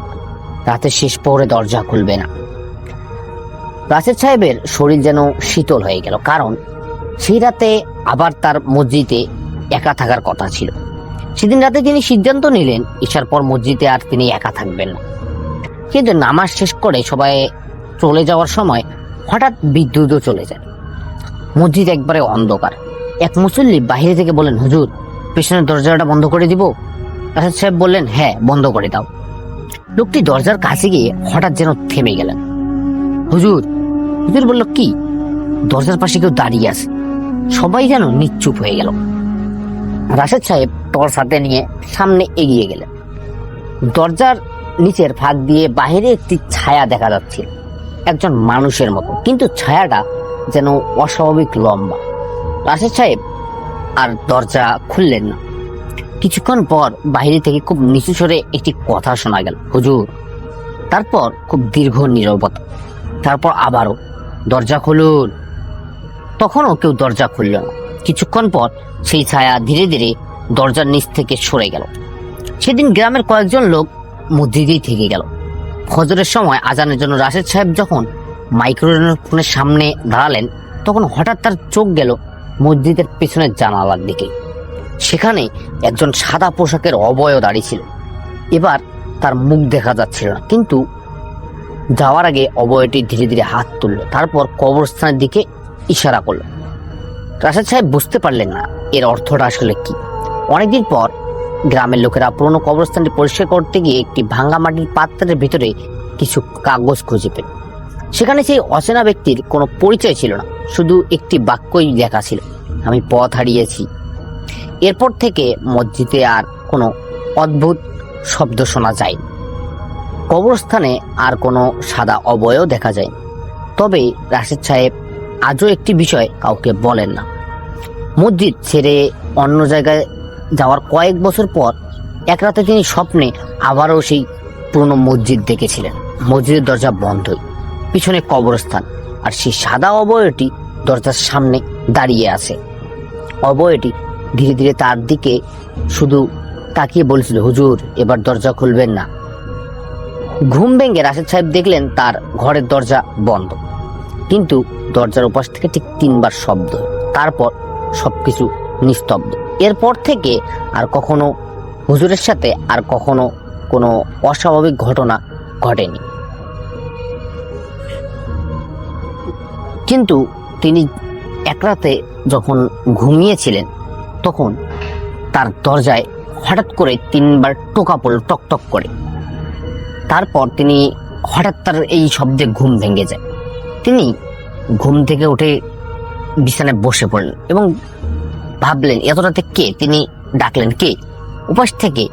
রাতের শেষ প্রহরে দরজা খুলবে না। রাশেদ সাহেবের শরীর যেন শীতল হয়ে গেল, কারণ সেই রাতে আবার তার মসজিদে একা থাকার কথা ছিল। সেদিন রাতে তিনি সিদ্ধান্ত নিলেন ঈশার পর মসজিদে আর তিনি একা থাকবেন না। কিন্তু নামাজ শেষ করে সবাই চলে যাওয়ার সময় হঠাৎ বিদ্যুৎও চলে যায়। মসজিদ একবারে অন্ধকার। এক মুসল্লি বাহিরে থেকে বলেন, হুজুর, পেছনের দরজাটা বন্ধ করে দিব? রাশেদ সাহেব বললেন, হ্যাঁ, বন্ধ করে দাও। লোকটি দরজার কাছে গিয়ে হঠাৎ যেন থেমে গেলেন। হুজুর বলল, কি? দরজার পাশে কেউ দাঁড়িয়ে আছে। সবাই যেন নিশ্চুপ হয়ে গেল। রাশেদ সাহেব টর্চ হাতে নিয়ে সামনে এগিয়ে গেলেন। দরজার নিচের ফাঁক দিয়ে বাহিরে একটি ছায়া দেখা যাচ্ছিল, একজন মানুষের মতো, কিন্তু ছায়াটা যেন অস্বাভাবিক লম্বা। রাশেদ সাহেব আর দরজা খুললেন না। কিছুক্ষণ পর বাইরে থেকে খুব নিচু স্বরে একটি কথা শোনা গেল, হুজুর। তারপর খুব দীর্ঘ নীরবতা। তারপর আবারও, দরজা খুলুন। তখনও কেউ দরজা খুলল না। কিছুক্ষণ পর সেই ছায়া ধীরে ধীরে দরজার নিচ থেকে সরে গেল। সেদিন গ্রামের কয়েকজন লোক মসজিদেই থেকে গেল। ফজরের সময় আজানের জন্য রাশেদ সাহেব যখন মাইক্রোফোনের সামনে দাঁড়ালেন, তখন হঠাৎ তার চোখ গেল মসজিদের পেছনের জানালার দিকে। সেখানে একজন সাদা পোশাকের অবয়ব দাঁড়িয়ে ছিল। এবার তার মুখ দেখা যাচ্ছিল না, কিন্তু যাওয়ার আগে অবয়বটি ধীরে ধীরে হাত তুলল, তারপর কবরস্থানের দিকে ইশারা করল। রাশেদ সাহেব বুঝতে পারলেন না এর অর্থটা আসলে কি। অনেকদিন পর গ্রামের লোকেরা পুরনো কবরস্থানটি পরিষ্কার করতে গিয়ে একটি ভাঙা মাটির পাত্রের ভিতরে কিছু কাগজ খুঁজে পেল। সেখানে সেই অচেনা ব্যক্তির কোনো পরিচয় ছিল না, শুধু একটি বাক্যই লেখা ছিল, আমি পথ হারিয়েছি। এরপর থেকে মসজিদে আর কোনো অদ্ভুত শব্দ শোনা যায়। কবরস্থানে আর কোনো সাদা অবয়ব দেখা যায়। তবে রাশেদ সাহেব আজও একটি বিষয় কাউকে বলেন না। মসজিদ ছেড়ে অন্য জায়গায় যাওয়ার কয়েক বছর পর এক রাতে তিনি স্বপ্নে আবারও সেই পুরনো মসজিদ দেখেছিলেন। মসজিদের দরজা বন্ধই, পিছনে কবরস্থান, আর সেই সাদা অবয়বটি দরজার সামনে দাঁড়িয়ে আছে। অবয়বটি ধীরে ধীরে তার দিকে শুধু তাকিয়ে বলেছিল, হুজুর, এবার দরজা খুলবেন না। ঘুম ভেঙে রাশেদ সাহেব দেখলেন তার ঘরের দরজা বন্ধ, কিন্তু দরজার উপাস থেকে ঠিক 3 বার শব্দ। তারপর সবকিছু নিস্তব্ধ। এরপর থেকে আর কখনো হুজুরের সাথে আর কখনো কোনো অস্বাভাবিক ঘটনা ঘটেনি। কিন্তু তিনি এক রাতে যখন ঘুমিয়েছিলেন, তখন তার দরজায় হঠাৎ করে 3 বার টোকা পড়ল, টকটক করে। তারপর তিনি হঠাৎ তার এই শব্দে ঘুম ভেঙে যায়। তিনি ঘুম থেকে উঠে বিছানায় বসে পড়লেন এবং ভাবলেন এত রাতে কে। তিনি ডাকলেন, কে? উপাস থেকে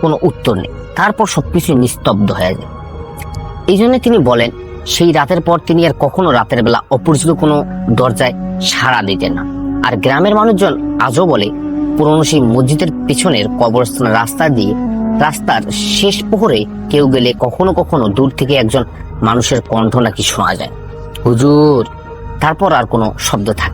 কোনো উত্তর নেই। তারপর সবকিছু নিস্তব্ধ হয়ে যায়। এই জন্য তিনি বলেন, সেই রাতের পর তিনি আর কখনো রাতের বেলা অপরিচিত কোনো দরজায় সাড়া দিতেন না। আর গ্রামের মানুষজন আজও বলে, পুরনো সেই মসজিদের পিছনের কবরস্থানের রাস্তা দিয়ে রাস্তার শেষ প্রহরে কেউ গেলে কখনো কখনো দূর থেকে একজন মানুষের কণ্ঠ নাকি শোনা যায়, হুজুর। তারপর আর কোনো শব্দ থাকে।